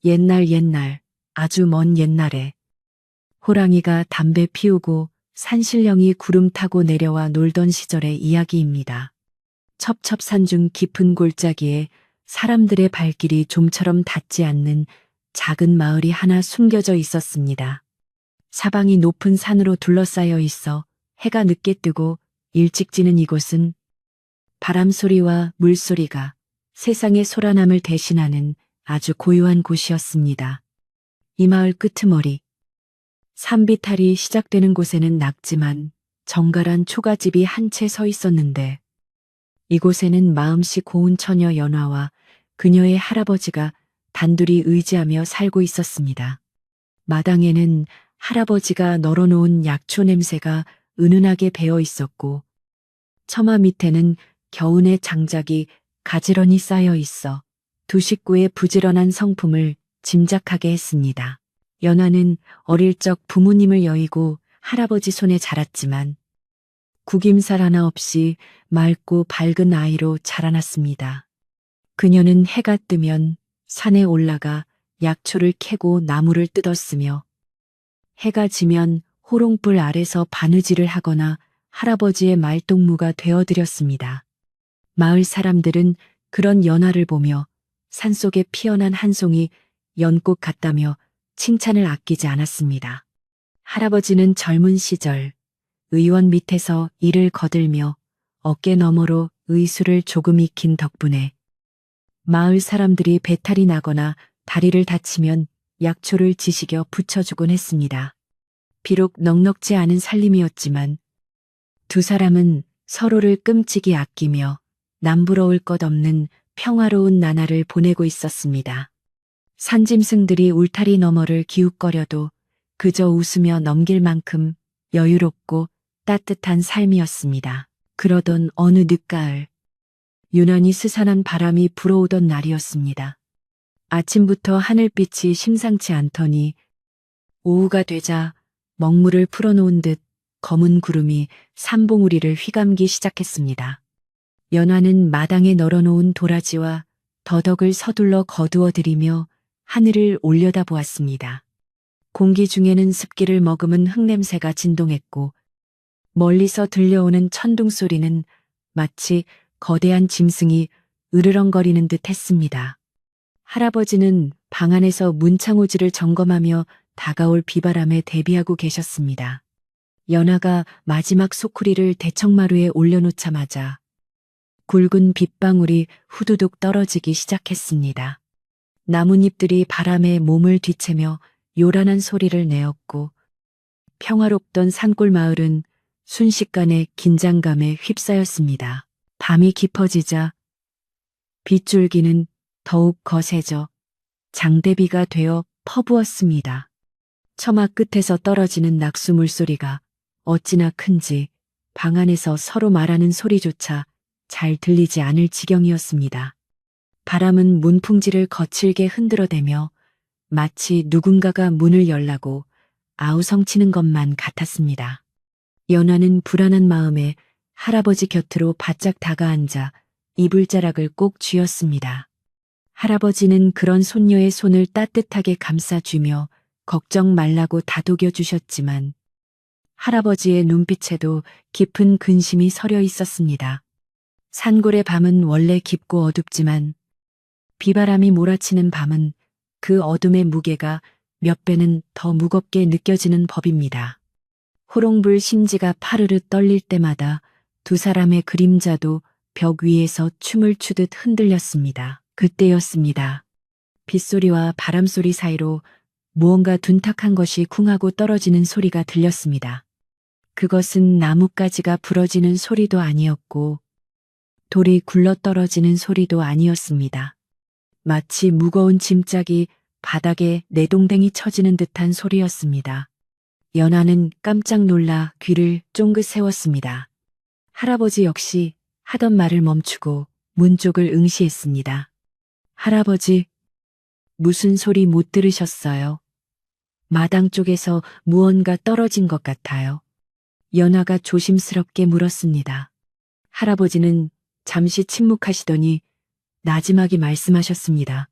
옛날, 아주 먼 옛날에 호랑이가 담배 피우고 산신령이 구름 타고 내려와 놀던 시절의 이야기입니다. 첩첩산중 깊은 골짜기에 사람들의 발길이 좀처럼 닿지 않는 작은 마을이 하나 숨겨져 있었습니다. 사방이 높은 산으로 둘러싸여 있어 해가 늦게 뜨고 일찍 지는 이곳은 바람 소리와 물소리가 세상의 소란함을 대신하는 아주 고요한 곳이었습니다. 이 마을 끄트머리, 산비탈이 시작되는 곳에는 낙지만 정갈한 초가집이 한 채 서 있었는데 이곳에는 마음씨 고운 처녀 연화와 그녀의 할아버지가 단둘이 의지하며 살고 있었습니다. 마당에는 할아버지가 널어놓은 약초 냄새가 은은하게 배어 있었고 처마 밑에는 겨운의 장작이 가지런히 쌓여 있어 두 식구의 부지런한 성품을 짐작하게 했습니다. 연화는 어릴 적 부모님을 여의고 할아버지 손에 자랐지만 구김살 하나 없이 맑고 밝은 아이로 자라났습니다. 그녀는 해가 뜨면 산에 올라가 약초를 캐고 나무를 뜯었으며 해가 지면 호롱불 아래서 바느질을 하거나 할아버지의 말동무가 되어드렸습니다. 마을 사람들은 그런 연화를 보며 산속에 피어난 한 송이 연꽃 같다며 칭찬을 아끼지 않았습니다. 할아버지는 젊은 시절 의원 밑에서 일을 거들며 어깨 너머로 의술을 조금 익힌 덕분에 마을 사람들이 배탈이 나거나 다리를 다치면 약초를 지식여 붙여주곤 했습니다. 비록 넉넉지 않은 살림이었지만 두 사람은 서로를 끔찍이 아끼며 남부러울 것 없는 평화로운 나날을 보내고 있었습니다. 산짐승들이 울타리 너머를 기웃거려도 그저 웃으며 넘길 만큼 여유롭고 따뜻한 삶이었습니다. 그러던 어느 늦가을, 유난히 스산한 바람이 불어오던 날이었습니다. 아침부터 하늘빛이 심상치 않더니 오후가 되자 먹물을 풀어놓은 듯 검은 구름이 산봉우리를 휘감기 시작했습니다. 연화는 마당에 널어놓은 도라지와 더덕을 서둘러 거두어 들이며 하늘을 올려다보았습니다. 공기 중에는 습기를 머금은 흙냄새가 진동했고 멀리서 들려오는 천둥 소리는 마치 거대한 짐승이 으르렁거리는 듯 했습니다. 할아버지는 방 안에서 문창호지를 점검하며 다가올 비바람에 대비하고 계셨습니다. 연화가 마지막 소쿠리를 대청마루에 올려놓자마자 굵은 빗방울이 후두둑 떨어지기 시작했습니다. 나뭇잎들이 바람에 몸을 뒤채며 요란한 소리를 내었고 평화롭던 산골 마을은 순식간에 긴장감에 휩싸였습니다. 밤이 깊어지자 빗줄기는 더욱 거세져 장대비가 되어 퍼부었습니다. 처마 끝에서 떨어지는 낙수 물소리가 어찌나 큰지 방 안에서 서로 말하는 소리조차 잘 들리지 않을 지경이었습니다. 바람은 문풍지를 거칠게 흔들어대며 마치 누군가가 문을 열라고 아우성치는 것만 같았습니다. 연화는 불안한 마음에 할아버지 곁으로 바짝 다가앉아 이불자락을 꼭 쥐었습니다. 할아버지는 그런 손녀의 손을 따뜻하게 감싸주며 걱정 말라고 다독여 주셨지만 할아버지의 눈빛에도 깊은 근심이 서려 있었습니다. 산골의 밤은 원래 깊고 어둡지만 비바람이 몰아치는 밤은 그 어둠의 무게가 몇 배는 더 무겁게 느껴지는 법입니다. 호롱불 심지가 파르르 떨릴 때마다 두 사람의 그림자도 벽 위에서 춤을 추듯 흔들렸습니다. 그때였습니다. 빗소리와 바람소리 사이로 무언가 둔탁한 것이 쿵하고 떨어지는 소리가 들렸습니다. 그것은 나뭇가지가 부러지는 소리도 아니었고 돌이 굴러떨어지는 소리도 아니었습니다. 마치 무거운 짐짝이 바닥에 내동댕이 쳐지는 듯한 소리였습니다. 연화는 깜짝 놀라 귀를 쫑긋 세웠습니다. 할아버지 역시 하던 말을 멈추고 문 쪽을 응시했습니다. 할아버지, 무슨 소리 못 들으셨어요? 마당 쪽에서 무언가 떨어진 것 같아요. 연화가 조심스럽게 물었습니다. 할아버지는 잠시 침묵하시더니 나지막이 말씀하셨습니다.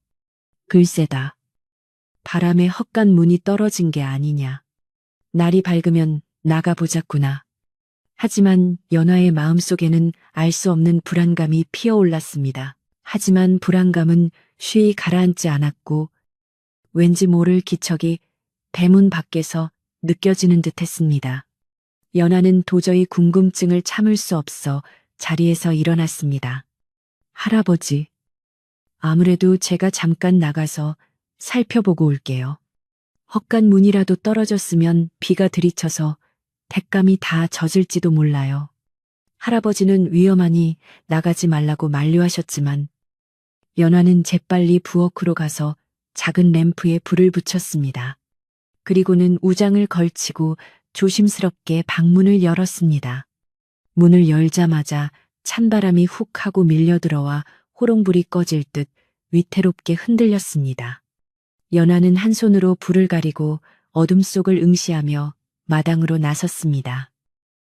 글쎄다. 바람에 헛간 문이 떨어진 게 아니냐. 날이 밝으면 나가보자꾸나. 하지만 연화의 마음속에는 알 수 없는 불안감이 피어올랐습니다. 하지만 불안감은 쉬이 가라앉지 않았고 왠지 모를 기척이 대문 밖에서 느껴지는 듯 했습니다. 연화는 도저히 궁금증을 참을 수 없어 자리에서 일어났습니다. 할아버지, 아무래도 제가 잠깐 나가서 살펴보고 올게요. 헛간 문이라도 떨어졌으면 비가 들이쳐서 뎃감이 다 젖을지도 몰라요. 할아버지는 위험하니 나가지 말라고 만류하셨지만 연화는 재빨리 부엌으로 가서 작은 램프에 불을 붙였습니다. 그리고는 우장을 걸치고 조심스럽게 방문을 열었습니다. 문을 열자마자 찬바람이 훅 하고 밀려들어와 호롱불이 꺼질 듯 위태롭게 흔들렸습니다. 연화는 한 손으로 불을 가리고 어둠 속을 응시하며 마당으로 나섰습니다.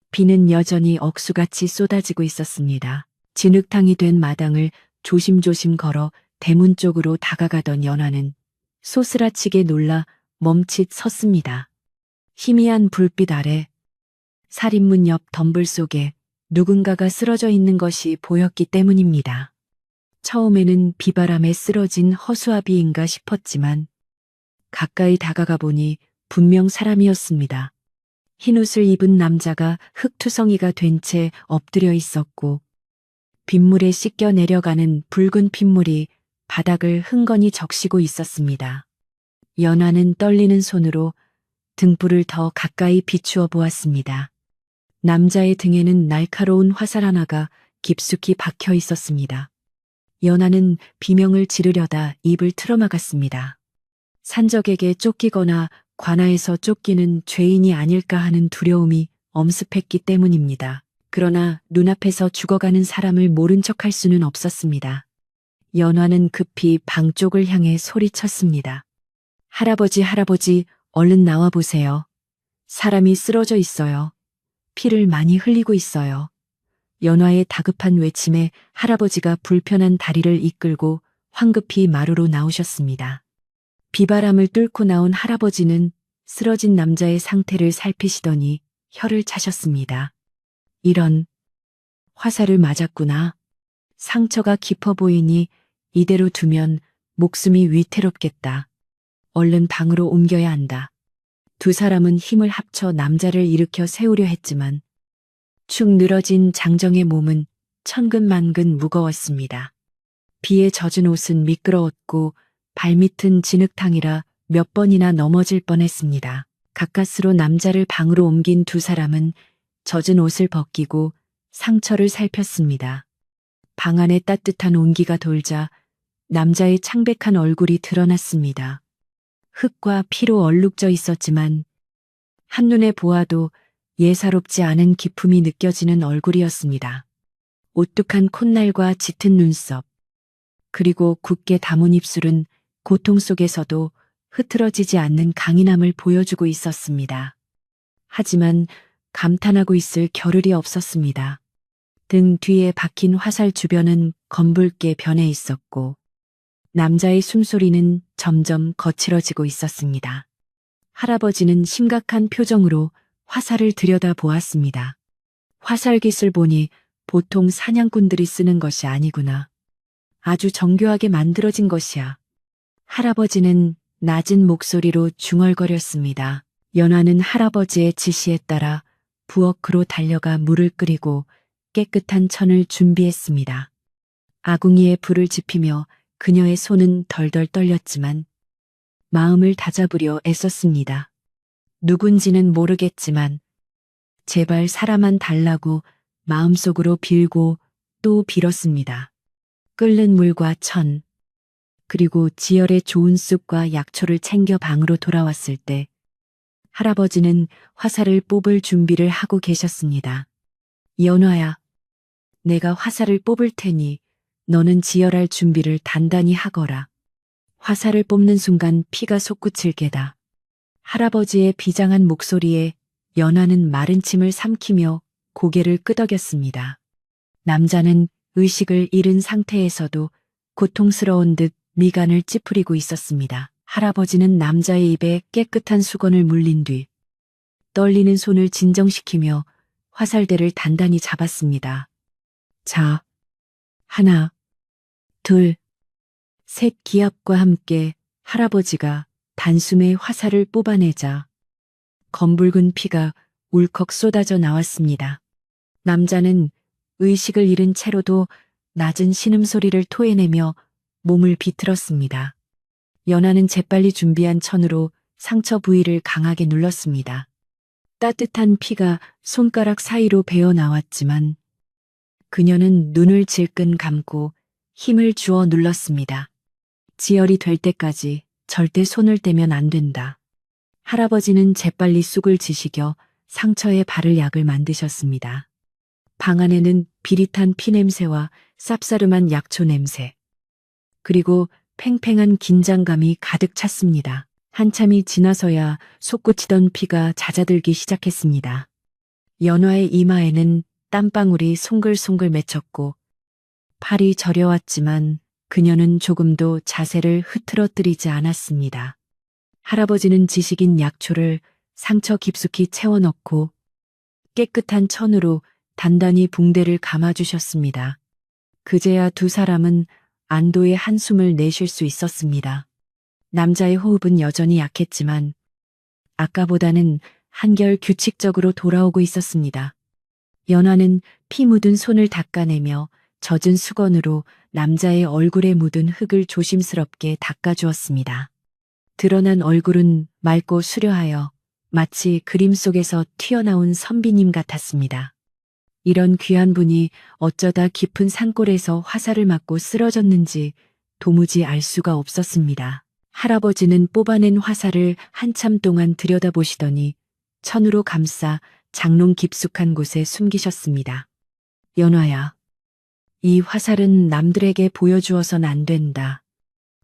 비는 여전히 억수같이 쏟아지고 있었습니다. 진흙탕이 된 마당을 조심조심 걸어 대문 쪽으로 다가가던 연화는 소스라치게 놀라 멈칫 섰습니다. 희미한 불빛 아래 살인문 옆 덤불 속에 누군가가 쓰러져 있는 것이 보였기 때문입니다. 처음에는 비바람에 쓰러진 허수아비인가 싶었지만 가까이 다가가 보니 분명 사람이었습니다. 흰옷을 입은 남자가 흙투성이가 된 채 엎드려 있었고 빗물에 씻겨 내려가는 붉은 핏물이 바닥을 흥건히 적시고 있었습니다. 연화는 떨리는 손으로 등불을 더 가까이 비추어 보았습니다. 남자의 등에는 날카로운 화살 하나가 깊숙이 박혀 있었습니다. 연화는 비명을 지르려다 입을 틀어막았습니다. 산적에게 쫓기거나 관아에서 쫓기는 죄인이 아닐까 하는 두려움이 엄습했기 때문입니다. 그러나 눈앞에서 죽어가는 사람을 모른 척할 수는 없었습니다. 연화는 급히 방 쪽을 향해 소리쳤습니다. 할아버지, 할아버지, 얼른 나와보세요. 사람이 쓰러져 있어요. 피를 많이 흘리고 있어요. 연화의 다급한 외침에 할아버지가 불편한 다리를 이끌고 황급히 마루로 나오셨습니다. 비바람을 뚫고 나온 할아버지는 쓰러진 남자의 상태를 살피시더니 혀를 차셨습니다. 이런, 화살을 맞았구나. 상처가 깊어 보이니 이대로 두면 목숨이 위태롭겠다. 얼른 방으로 옮겨야 한다. 두 사람은 힘을 합쳐 남자를 일으켜 세우려 했지만 축 늘어진 장정의 몸은 천근만근 무거웠습니다. 비에 젖은 옷은 미끄러웠고 발밑은 진흙탕이라 몇 번이나 넘어질 뻔했습니다. 가까스로 남자를 방으로 옮긴 두 사람은 젖은 옷을 벗기고 상처를 살폈습니다. 방 안에 따뜻한 온기가 돌자 남자의 창백한 얼굴이 드러났습니다. 흙과 피로 얼룩져 있었지만 한눈에 보아도 예사롭지 않은 기품이 느껴지는 얼굴이었습니다. 오뚝한 콧날과 짙은 눈썹, 그리고 굳게 담은 입술은 고통 속에서도 흐트러지지 않는 강인함을 보여주고 있었습니다. 하지만 감탄하고 있을 겨를이 없었습니다. 등 뒤에 박힌 화살 주변은 검붉게 변해 있었고 남자의 숨소리는 점점 거칠어지고 있었습니다. 할아버지는 심각한 표정으로 화살을 들여다보았습니다. 화살깃을 보니 보통 사냥꾼들이 쓰는 것이 아니구나. 아주 정교하게 만들어진 것이야. 할아버지는 낮은 목소리로 중얼거렸습니다. 연화는 할아버지의 지시에 따라 부엌으로 달려가 물을 끓이고 깨끗한 천을 준비했습니다. 아궁이에 불을 지피며 그녀의 손은 덜덜 떨렸지만 마음을 다잡으려 애썼습니다. 누군지는 모르겠지만 제발 살아만 달라고 마음속으로 빌고 또 빌었습니다. 끓는 물과 천, 그리고 지혈의 좋은 쑥과 약초를 챙겨 방으로 돌아왔을 때 할아버지는 화살을 뽑을 준비를 하고 계셨습니다. 연화야, 내가 화살을 뽑을 테니 너는 지혈할 준비를 단단히 하거라. 화살을 뽑는 순간 피가 솟구칠 게다. 할아버지의 비장한 목소리에 연화는 마른 침을 삼키며 고개를 끄덕였습니다. 남자는 의식을 잃은 상태에서도 고통스러운 듯 미간을 찌푸리고 있었습니다. 할아버지는 남자의 입에 깨끗한 수건을 물린 뒤 떨리는 손을 진정시키며 화살대를 단단히 잡았습니다. 자, 하나, 둘, 셋 기합과 함께 할아버지가 단숨에 화살을 뽑아내자 검붉은 피가 울컥 쏟아져 나왔습니다. 남자는 의식을 잃은 채로도 낮은 신음소리를 토해내며 몸을 비틀었습니다. 연하는 재빨리 준비한 천으로 상처 부위를 강하게 눌렀습니다. 따뜻한 피가 손가락 사이로 배어 나왔지만 그녀는 눈을 질끈 감고 힘을 주어 눌렀습니다. 지혈이 될 때까지 절대 손을 떼면 안 된다. 할아버지는 재빨리 쑥을 지시겨 상처에 바를 약을 만드셨습니다. 방 안에는 비릿한 피냄새와 쌉싸름한 약초 냄새, 그리고 팽팽한 긴장감이 가득 찼습니다. 한참이 지나서야 솟구치던 피가 잦아들기 시작했습니다. 연화의 이마에는 땀방울이 송글송글 맺혔고 팔이 저려왔지만 그녀는 조금도 자세를 흐트러뜨리지 않았습니다. 할아버지는 지식인 약초를 상처 깊숙이 채워넣고 깨끗한 천으로 단단히 붕대를 감아주셨습니다. 그제야 두 사람은 안도의 한숨을 내쉴 수 있었습니다. 남자의 호흡은 여전히 약했지만 아까보다는 한결 규칙적으로 돌아오고 있었습니다. 연화는 피 묻은 손을 닦아내며 젖은 수건으로 남자의 얼굴에 묻은 흙을 조심스럽게 닦아주었습니다. 드러난 얼굴은 맑고 수려하여 마치 그림 속에서 튀어나온 선비님 같았습니다. 이런 귀한 분이 어쩌다 깊은 산골에서 화살을 맞고 쓰러졌는지 도무지 알 수가 없었습니다. 할아버지는 뽑아낸 화살을 한참 동안 들여다보시더니 천으로 감싸 장롱 깊숙한 곳에 숨기셨습니다. 연화야, 이 화살은 남들에게 보여주어선 안 된다.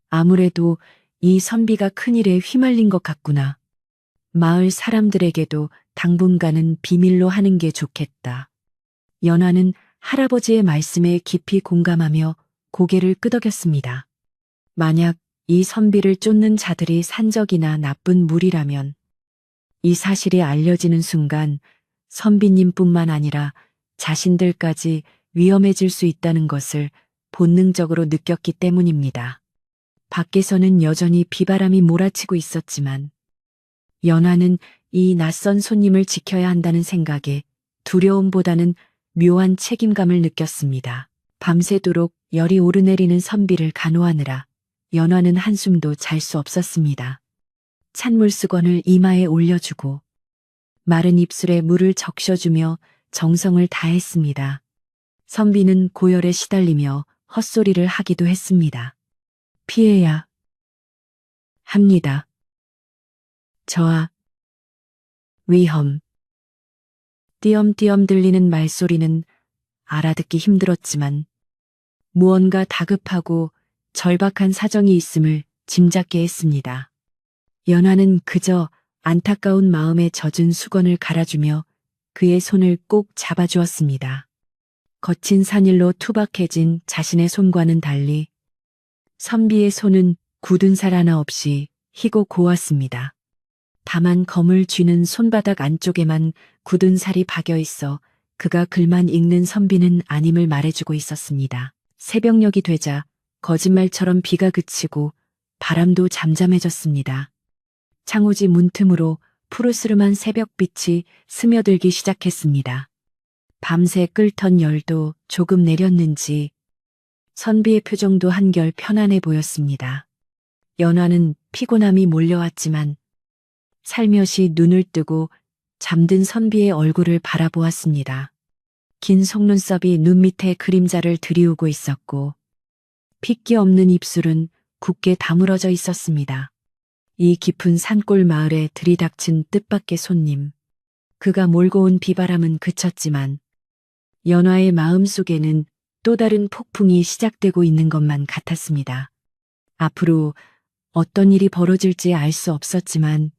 아무래도 이 선비가 큰일에 휘말린 것 같구나. 마을 사람들에게도 당분간은 비밀로 하는 게 좋겠다. 연화는 할아버지의 말씀에 깊이 공감하며 고개를 끄덕였습니다. 만약 이 선비를 쫓는 자들이 산적이나 나쁜 무리라면 이 사실이 알려지는 순간 선비님뿐만 아니라 자신들까지 위험해질 수 있다는 것을 본능적으로 느꼈기 때문입니다. 밖에서는 여전히 비바람이 몰아치고 있었지만 연화는 이 낯선 손님을 지켜야 한다는 생각에 두려움보다는 묘한 책임감을 느꼈습니다. 밤새도록 열이 오르내리는 선비를 간호하느라 연화는 한숨도 잘 수 없었습니다. 찬물 수건을 이마에 올려주고 마른 입술에 물을 적셔주며 정성을 다했습니다. 선비는 고열에 시달리며 헛소리를 하기도 했습니다. 피해야 합니다. 저하 위험. 띄엄띄엄 들리는 말소리는 알아듣기 힘들었지만 무언가 다급하고 절박한 사정이 있음을 짐작게 했습니다. 연화는 그저 안타까운 마음에 젖은 수건을 갈아주며 그의 손을 꼭 잡아주었습니다. 거친 산일로 투박해진 자신의 손과는 달리 선비의 손은 굳은 살 하나 없이 희고 고왔습니다. 다만 검을 쥐는 손바닥 안쪽에만 굳은 살이 박여 있어 그가 글만 읽는 선비는 아님을 말해주고 있었습니다. 새벽녘이 되자 거짓말처럼 비가 그치고 바람도 잠잠해졌습니다. 창호지 문틈으로 푸르스름한 새벽빛이 스며들기 시작했습니다. 밤새 끓던 열도 조금 내렸는지 선비의 표정도 한결 편안해 보였습니다. 연화는 피곤함이 몰려왔지만 살며시 눈을 뜨고 잠든 선비의 얼굴을 바라보았습니다. 긴 속눈썹이 눈 밑에 그림자를 들이우고 있었고 핏기 없는 입술은 굳게 다물어져 있었습니다. 이 깊은 산골 마을에 들이닥친 뜻밖의 손님. 그가 몰고 온 비바람은 그쳤지만 연화의 마음속에는 또 다른 폭풍이 시작되고 있는 것만 같았습니다. 앞으로 어떤 일이 벌어질지 알 수 없었지만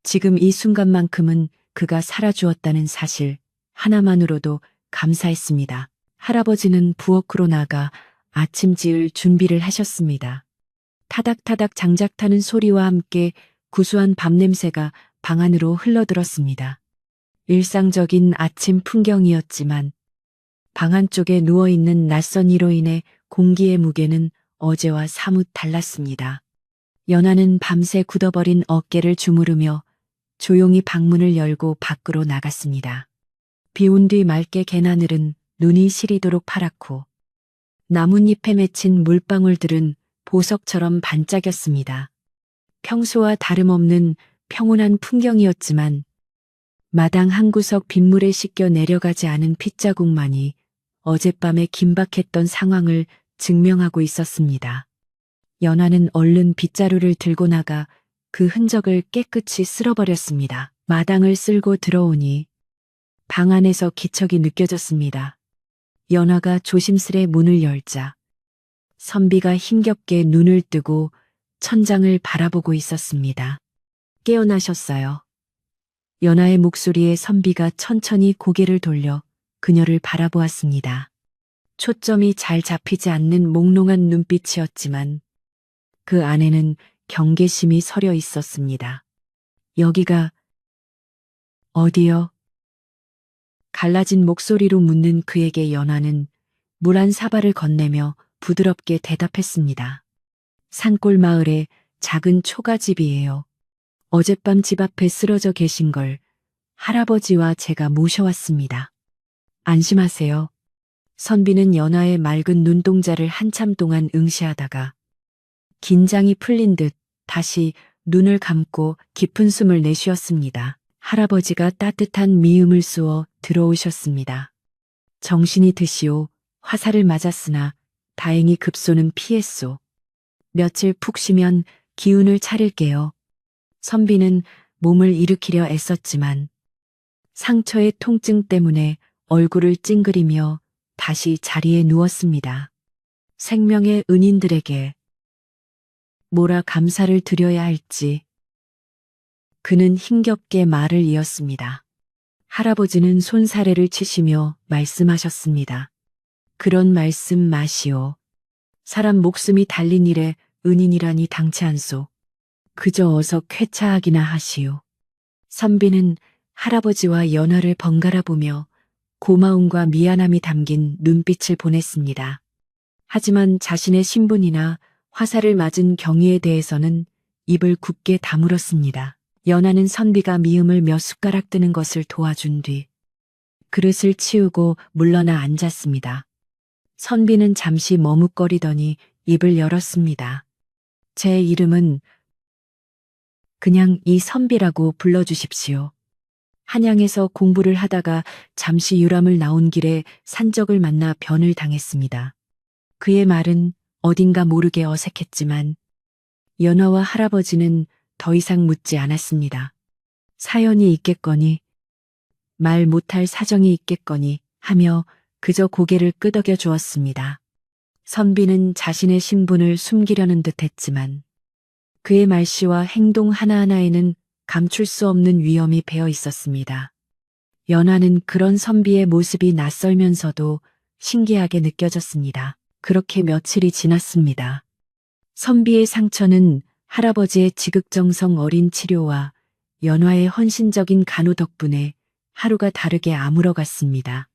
지금 이 순간만큼은 그가 살아주었다는 사실 하나만으로도 감사했습니다. 할아버지는 부엌으로 나가 아침 지을 준비를 하셨습니다. 타닥타닥 장작 타는 소리와 함께 구수한 밤냄새가 방 안으로 흘러들었습니다. 일상적인 아침 풍경이었지만 방 안쪽에 누워있는 낯선 이로 인해 공기의 무게는 어제와 사뭇 달랐습니다. 연하는 밤새 굳어버린 어깨를 주무르며 조용히 방문을 열고 밖으로 나갔습니다. 비온 뒤 맑게 갠 하늘은 눈이 시리도록 파랗고 나뭇잎에 맺힌 물방울들은 보석처럼 반짝였습니다. 평소와 다름없는 평온한 풍경이었지만 마당 한 구석 빗물에 씻겨 내려가지 않은 핏자국만이 어젯밤에 긴박했던 상황을 증명하고 있었습니다. 연하는 얼른 빗자루를 들고 나가 그 흔적을 깨끗이 쓸어버렸습니다. 마당을 쓸고 들어오니 방 안에서 기척이 느껴졌습니다. 연하가 조심스레 문을 열자 선비가 힘겹게 눈을 뜨고 천장을 바라보고 있었습니다. 깨어나셨어요. 연하의 목소리에 선비가 천천히 고개를 돌려 그녀를 바라보았습니다. 초점이 잘 잡히지 않는 몽롱한 눈빛이었지만 그 안에는 경계심이 서려 있었습니다. 여기가 어디요? 갈라진 목소리로 묻는 그에게 연하는 물 한 사발을 건네며 부드럽게 대답했습니다. 산골 마을의 작은 초가집이에요. 어젯밤 집 앞에 쓰러져 계신 걸 할아버지와 제가 모셔왔습니다. 안심하세요. 선비는 연하의 맑은 눈동자를 한참 동안 응시하다가 긴장이 풀린 듯 다시 눈을 감고 깊은 숨을 내쉬었습니다. 할아버지가 따뜻한 미음을 쏘어 들어오셨습니다. 정신이 드시오. 화살을 맞았으나 다행히 급소는 피했소. 며칠 푹 쉬면 기운을 차릴게요. 선비는 몸을 일으키려 애썼지만 상처의 통증 때문에 얼굴을 찡그리며 다시 자리에 누웠습니다. 생명의 은인들에게 뭐라 감사를 드려야 할지 그는 힘겹게 말을 이었습니다. 할아버지는 손사래를 치시며 말씀하셨습니다. 그런 말씀 마시오. 사람 목숨이 달린 일에 은인이라니 당치 않소. 그저 어서 쾌차하기나 하시오. 선비는 할아버지와 연하를 번갈아 보며 고마움과 미안함이 담긴 눈빛을 보냈습니다. 하지만 자신의 신분이나 화살을 맞은 경위에 대해서는 입을 굳게 다물었습니다. 연하는 선비가 미음을 몇 숟가락 뜨는 것을 도와준 뒤 그릇을 치우고 물러나 앉았습니다. 선비는 잠시 머뭇거리더니 입을 열었습니다. 제 이름은 그냥 이 선비라고 불러주십시오. 한양에서 공부를 하다가 잠시 유람을 나온 길에 산적을 만나 변을 당했습니다. 그의 말은 어딘가 모르게 어색했지만 연하와 할아버지는 더 이상 묻지 않았습니다. 사연이 있겠거니 말 못할 사정이 있겠거니 하며 그저 고개를 끄덕여 주었습니다. 선비는 자신의 신분을 숨기려는 듯 했지만 그의 말씨와 행동 하나하나에는 감출 수 없는 위험이 배어 있었습니다. 연하는 그런 선비의 모습이 낯설면서도 신기하게 느껴졌습니다. 그렇게 며칠이 지났습니다. 선비의 상처는 할아버지의 지극정성 어린 치료와 연화의 헌신적인 간호 덕분에 하루가 다르게 아물어갔습니다.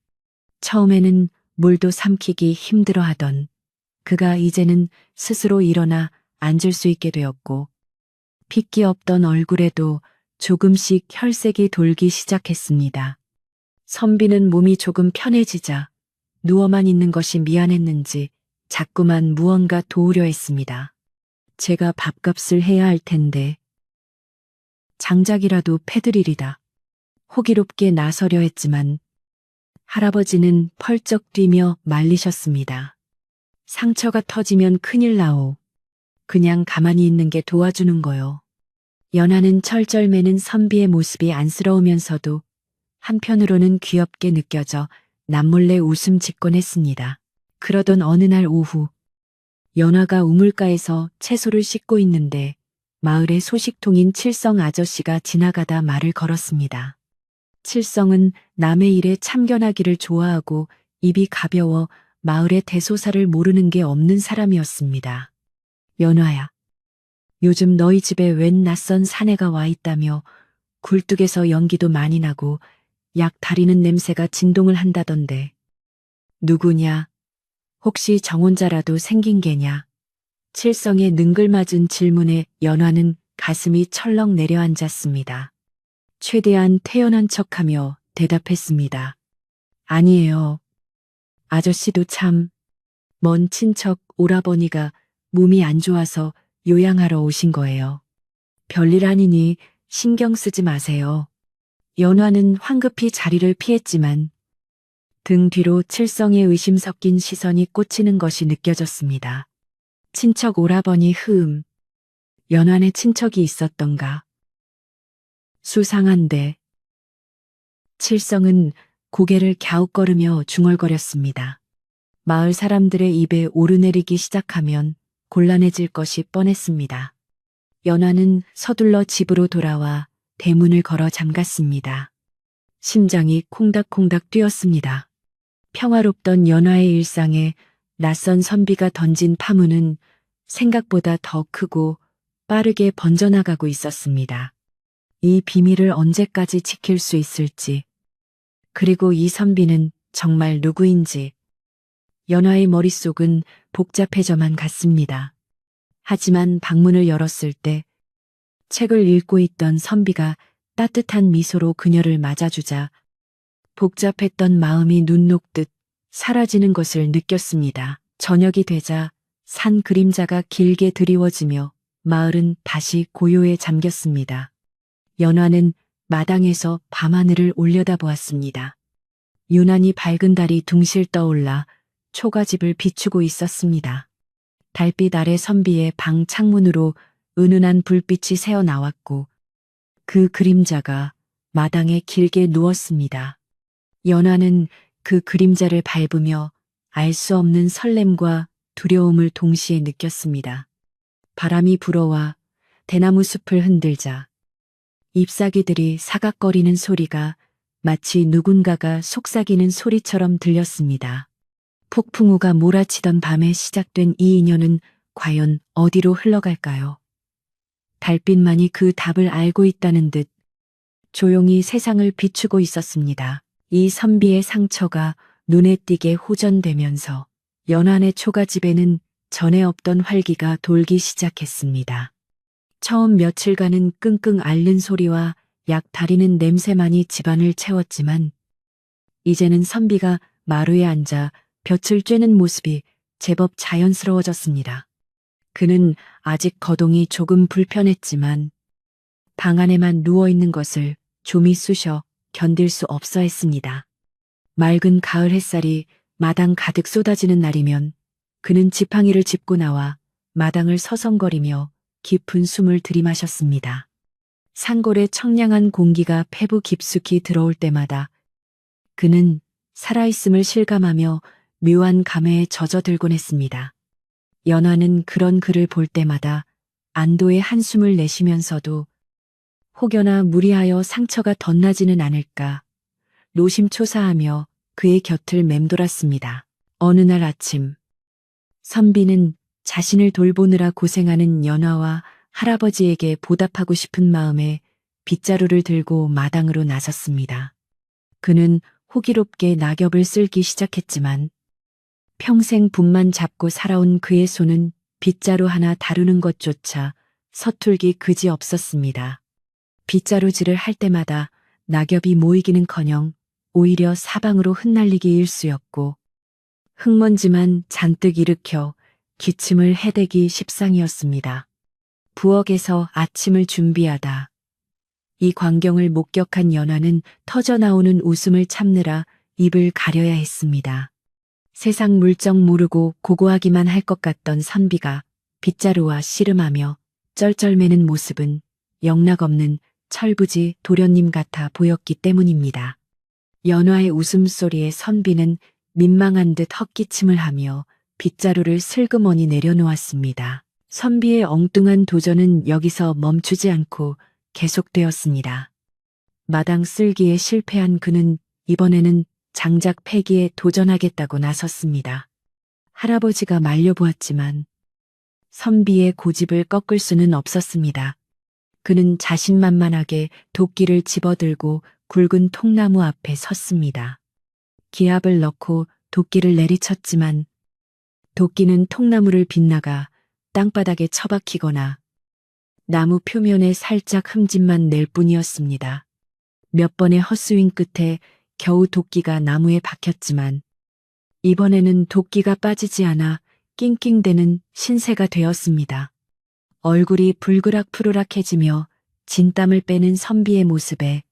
처음에는 물도 삼키기 힘들어하던 그가 이제는 스스로 일어나 앉을 수 있게 되었고 핏기 없던 얼굴에도 조금씩 혈색이 돌기 시작했습니다. 선비는 몸이 조금 편해지자 누워만 있는 것이 미안했는지 자꾸만 무언가 도우려 했습니다. 제가 밥값을 해야 할 텐데 장작이라도 패드리리다. 호기롭게 나서려 했지만 할아버지는 펄쩍 뛰며 말리셨습니다. 상처가 터지면 큰일 나오. 그냥 가만히 있는 게 도와주는 거요. 연하는 철절매는 선비의 모습이 안쓰러우면서도 한편으로는 귀엽게 느껴져 남몰래 웃음 짓곤 했습니다. 그러던 어느 날 오후 연하가 우물가에서 채소를 씻고 있는데 마을의 소식통인 칠성 아저씨가 지나가다 말을 걸었습니다. 칠성은 남의 일에 참견하기를 좋아하고 입이 가벼워 마을의 대소사를 모르는 게 없는 사람이었습니다. 연화야, 요즘 너희 집에 웬 낯선 사내가 와 있다며 굴뚝에서 연기도 많이 나고 약 다리는 냄새가 진동을 한다던데. 누구냐? 혹시 정혼자라도 생긴 게냐? 칠성의 능글맞은 질문에 연화는 가슴이 철렁 내려앉았습니다. 최대한 태연한 척하며 대답했습니다. 아니에요. 아저씨도 참, 먼 친척 오라버니가 몸이 안 좋아서 요양하러 오신 거예요. 별일 아니니 신경 쓰지 마세요. 연화는 황급히 자리를 피했지만 등 뒤로 칠성의 의심 섞인 시선이 꽂히는 것이 느껴졌습니다. 친척 오라버니 흐음. 연환의 친척이 있었던가. 수상한데. 칠성은 고개를 갸웃거리며 중얼거렸습니다. 마을 사람들의 입에 오르내리기 시작하면 곤란해질 것이 뻔했습니다. 연화는 서둘러 집으로 돌아와 대문을 걸어 잠갔습니다. 심장이 콩닥콩닥 뛰었습니다. 평화롭던 연화의 일상에 낯선 선비가 던진 파문은 생각보다 더 크고 빠르게 번져나가고 있었습니다. 이 비밀을 언제까지 지킬 수 있을지, 그리고 이 선비는 정말 누구인지, 연화의 머릿속은 복잡해져만 갔습니다. 하지만 방문을 열었을 때 책을 읽고 있던 선비가 따뜻한 미소로 그녀를 맞아주자 복잡했던 마음이 눈 녹듯 사라지는 것을 느꼈습니다. 저녁이 되자 산 그림자가 길게 드리워지며 마을은 다시 고요에 잠겼습니다. 연화는 마당에서 밤하늘을 올려다보았습니다. 유난히 밝은 달이 둥실 떠올라 초가집을 비추고 있었습니다. 달빛 아래 선비의 방 창문으로 은은한 불빛이 새어 나왔고 그 그림자가 마당에 길게 누웠습니다. 연화는 그 그림자를 밟으며 알 수 없는 설렘과 두려움을 동시에 느꼈습니다. 바람이 불어와 대나무 숲을 흔들자 잎사귀들이 사각거리는 소리가 마치 누군가가 속삭이는 소리처럼 들렸습니다. 폭풍우가 몰아치던 밤에 시작된 이 인연은 과연 어디로 흘러갈까요? 달빛만이 그 답을 알고 있다는 듯 조용히 세상을 비추고 있었습니다. 이 선비의 상처가 눈에 띄게 호전되면서 연환의 초가집에는 전에 없던 활기가 돌기 시작했습니다. 처음 며칠간은 끙끙 앓는 소리와 약 다리는 냄새만이 집안을 채웠지만 이제는 선비가 마루에 앉아 볕을 쬐는 모습이 제법 자연스러워졌습니다. 그는 아직 거동이 조금 불편했지만 방 안에만 누워있는 것을 좀이 쑤셔 견딜 수 없어 했습니다. 맑은 가을 햇살이 마당 가득 쏟아지는 날이면 그는 지팡이를 짚고 나와 마당을 서성거리며 깊은 숨을 들이마셨습니다. 산골의 청량한 공기가 폐부 깊숙이 들어올 때마다 그는 살아있음을 실감하며 묘한 감회에 젖어들곤 했습니다. 연화는 그런 그를 볼 때마다 안도의 한숨을 내쉬면서도 혹여나 무리하여 상처가 덧나지는 않을까 노심초사하며 그의 곁을 맴돌았습니다. 어느 날 아침 선비는 자신을 돌보느라 고생하는 연화와 할아버지에게 보답하고 싶은 마음에 빗자루를 들고 마당으로 나섰습니다. 그는 호기롭게 낙엽을 쓸기 시작했지만 평생 붓만 잡고 살아온 그의 손은 빗자루 하나 다루는 것조차 서툴기 그지 없었습니다. 빗자루질을 할 때마다 낙엽이 모이기는커녕 오히려 사방으로 흩날리기 일쑤였고 흙먼지만 잔뜩 일으켜 기침을 해대기 십상이었습니다. 부엌에서 아침을 준비하다 이 광경을 목격한 연화는 터져나오는 웃음을 참느라 입을 가려야 했습니다. 세상 물정 모르고 고고하기만 할 것 같던 선비가 빗자루와 씨름하며 쩔쩔매는 모습은 영락없는 철부지 도련님 같아 보였기 때문입니다. 연화의 웃음소리에 선비는 민망한 듯 헛기침을 하며 빗자루를 슬그머니 내려놓았습니다. 선비의 엉뚱한 도전은 여기서 멈추지 않고 계속되었습니다. 마당 쓸기에 실패한 그는 이번에는 장작 패기에 도전하겠다고 나섰습니다. 할아버지가 말려보았지만 선비의 고집을 꺾을 수는 없었습니다. 그는 자신만만하게 도끼를 집어들고 굵은 통나무 앞에 섰습니다. 기압을 넣고 도끼를 내리쳤지만 도끼는 통나무를 빗나가 땅바닥에 처박히거나 나무 표면에 살짝 흠집만 낼 뿐이었습니다. 몇 번의 헛스윙 끝에 겨우 도끼가 나무에 박혔지만 이번에는 도끼가 빠지지 않아 낑낑대는 신세가 되었습니다. 얼굴이 불그락푸르락해지며 진땀을 빼는 선비의 모습에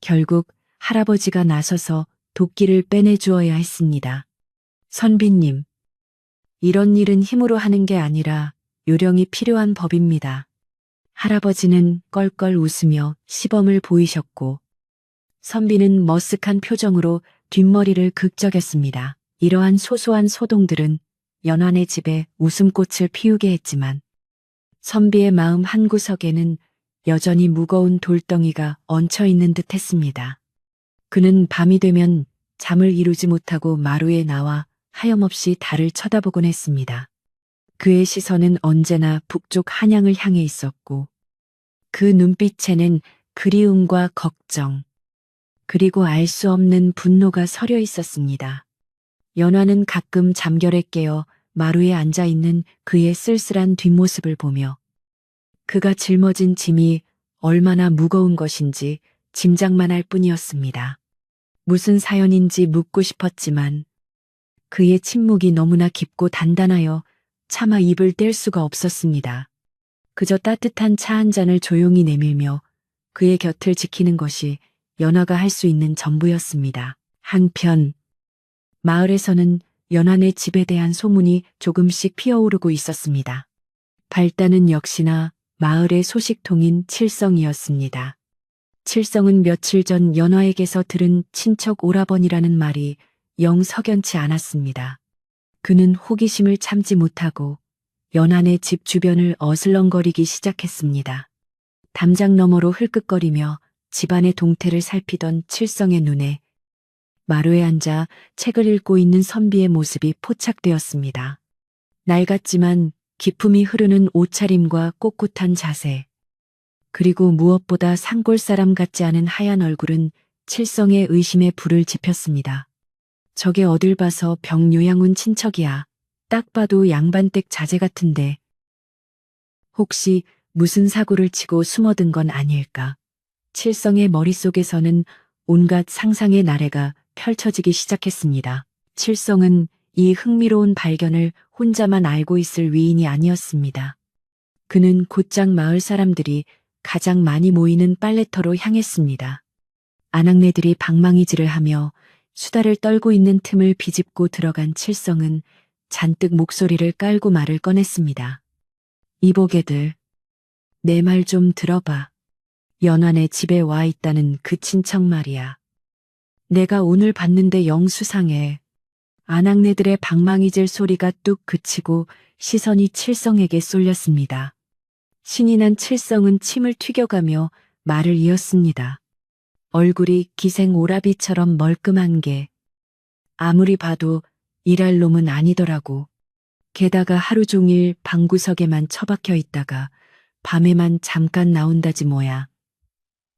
결국 할아버지가 나서서 도끼를 빼내주어야 했습니다. 선비님, 이런 일은 힘으로 하는 게 아니라 요령이 필요한 법입니다. 할아버지는 껄껄 웃으며 시범을 보이셨고 선비는 머쓱한 표정으로 뒷머리를 극적였습니다. 이러한 소소한 소동들은 연환의 집에 웃음꽃을 피우게 했지만 선비의 마음 한구석에는 여전히 무거운 돌덩이가 얹혀 있는 듯 했습니다. 그는 밤이 되면 잠을 이루지 못하고 마루에 나와 하염없이 달을 쳐다보곤 했습니다. 그의 시선은 언제나 북쪽 한양을 향해 있었고 그 눈빛에는 그리움과 걱정, 그리고 알 수 없는 분노가 서려 있었습니다. 연화는 가끔 잠결에 깨어 마루에 앉아 있는 그의 쓸쓸한 뒷모습을 보며 그가 짊어진 짐이 얼마나 무거운 것인지 짐작만 할 뿐이었습니다. 무슨 사연인지 묻고 싶었지만 그의 침묵이 너무나 깊고 단단하여 차마 입을 뗄 수가 없었습니다. 그저 따뜻한 차 한 잔을 조용히 내밀며 그의 곁을 지키는 것이 연화가 할 수 있는 전부였습니다. 한편 마을에서는 연환의 집에 대한 소문이 조금씩 피어오르고 있었습니다. 발단은 역시나 마을의 소식통인 칠성이었습니다. 칠성은 며칠 전 연화에게서 들은 친척 오라버니라는 말이 영 석연치 않았습니다. 그는 호기심을 참지 못하고 연환의 집 주변을 어슬렁거리기 시작했습니다. 담장 너머로 흘끗거리며 집안의 동태를 살피던 칠성의 눈에 마루에 앉아 책을 읽고 있는 선비의 모습이 포착되었습니다. 낡았지만 기품이 흐르는 옷차림과 꼿꼿한 자세, 그리고 무엇보다 산골 사람 같지 않은 하얀 얼굴은 칠성의 의심에 불을 지폈습니다. 저게 어딜 봐서 병 요양운 친척이야. 딱 봐도 양반댁 자제 같은데. 혹시 무슨 사고를 치고 숨어든 건 아닐까? 칠성의 머릿속에서는 온갖 상상의 나래가 펼쳐지기 시작했습니다. 칠성은 이 흥미로운 발견을 혼자만 알고 있을 위인이 아니었습니다. 그는 곧장 마을 사람들이 가장 많이 모이는 빨래터로 향했습니다. 아낙네들이 방망이질을 하며 수다를 떨고 있는 틈을 비집고 들어간 칠성은 잔뜩 목소리를 깔고 말을 꺼냈습니다. 이보게들, 내 말 좀 들어봐. 연환의 집에 와 있다는 그 친척 말이야. 내가 오늘 봤는데 영 수상해. 아낙네들의 방망이질 소리가 뚝 그치고 시선이 칠성에게 쏠렸습니다. 신이 난 칠성은 침을 튀겨가며 말을 이었습니다. 얼굴이 기생 오라비처럼 멀끔한 게 아무리 봐도 일할 놈은 아니더라고. 게다가 하루 종일 방구석에만 처박혀 있다가 밤에만 잠깐 나온다지 뭐야.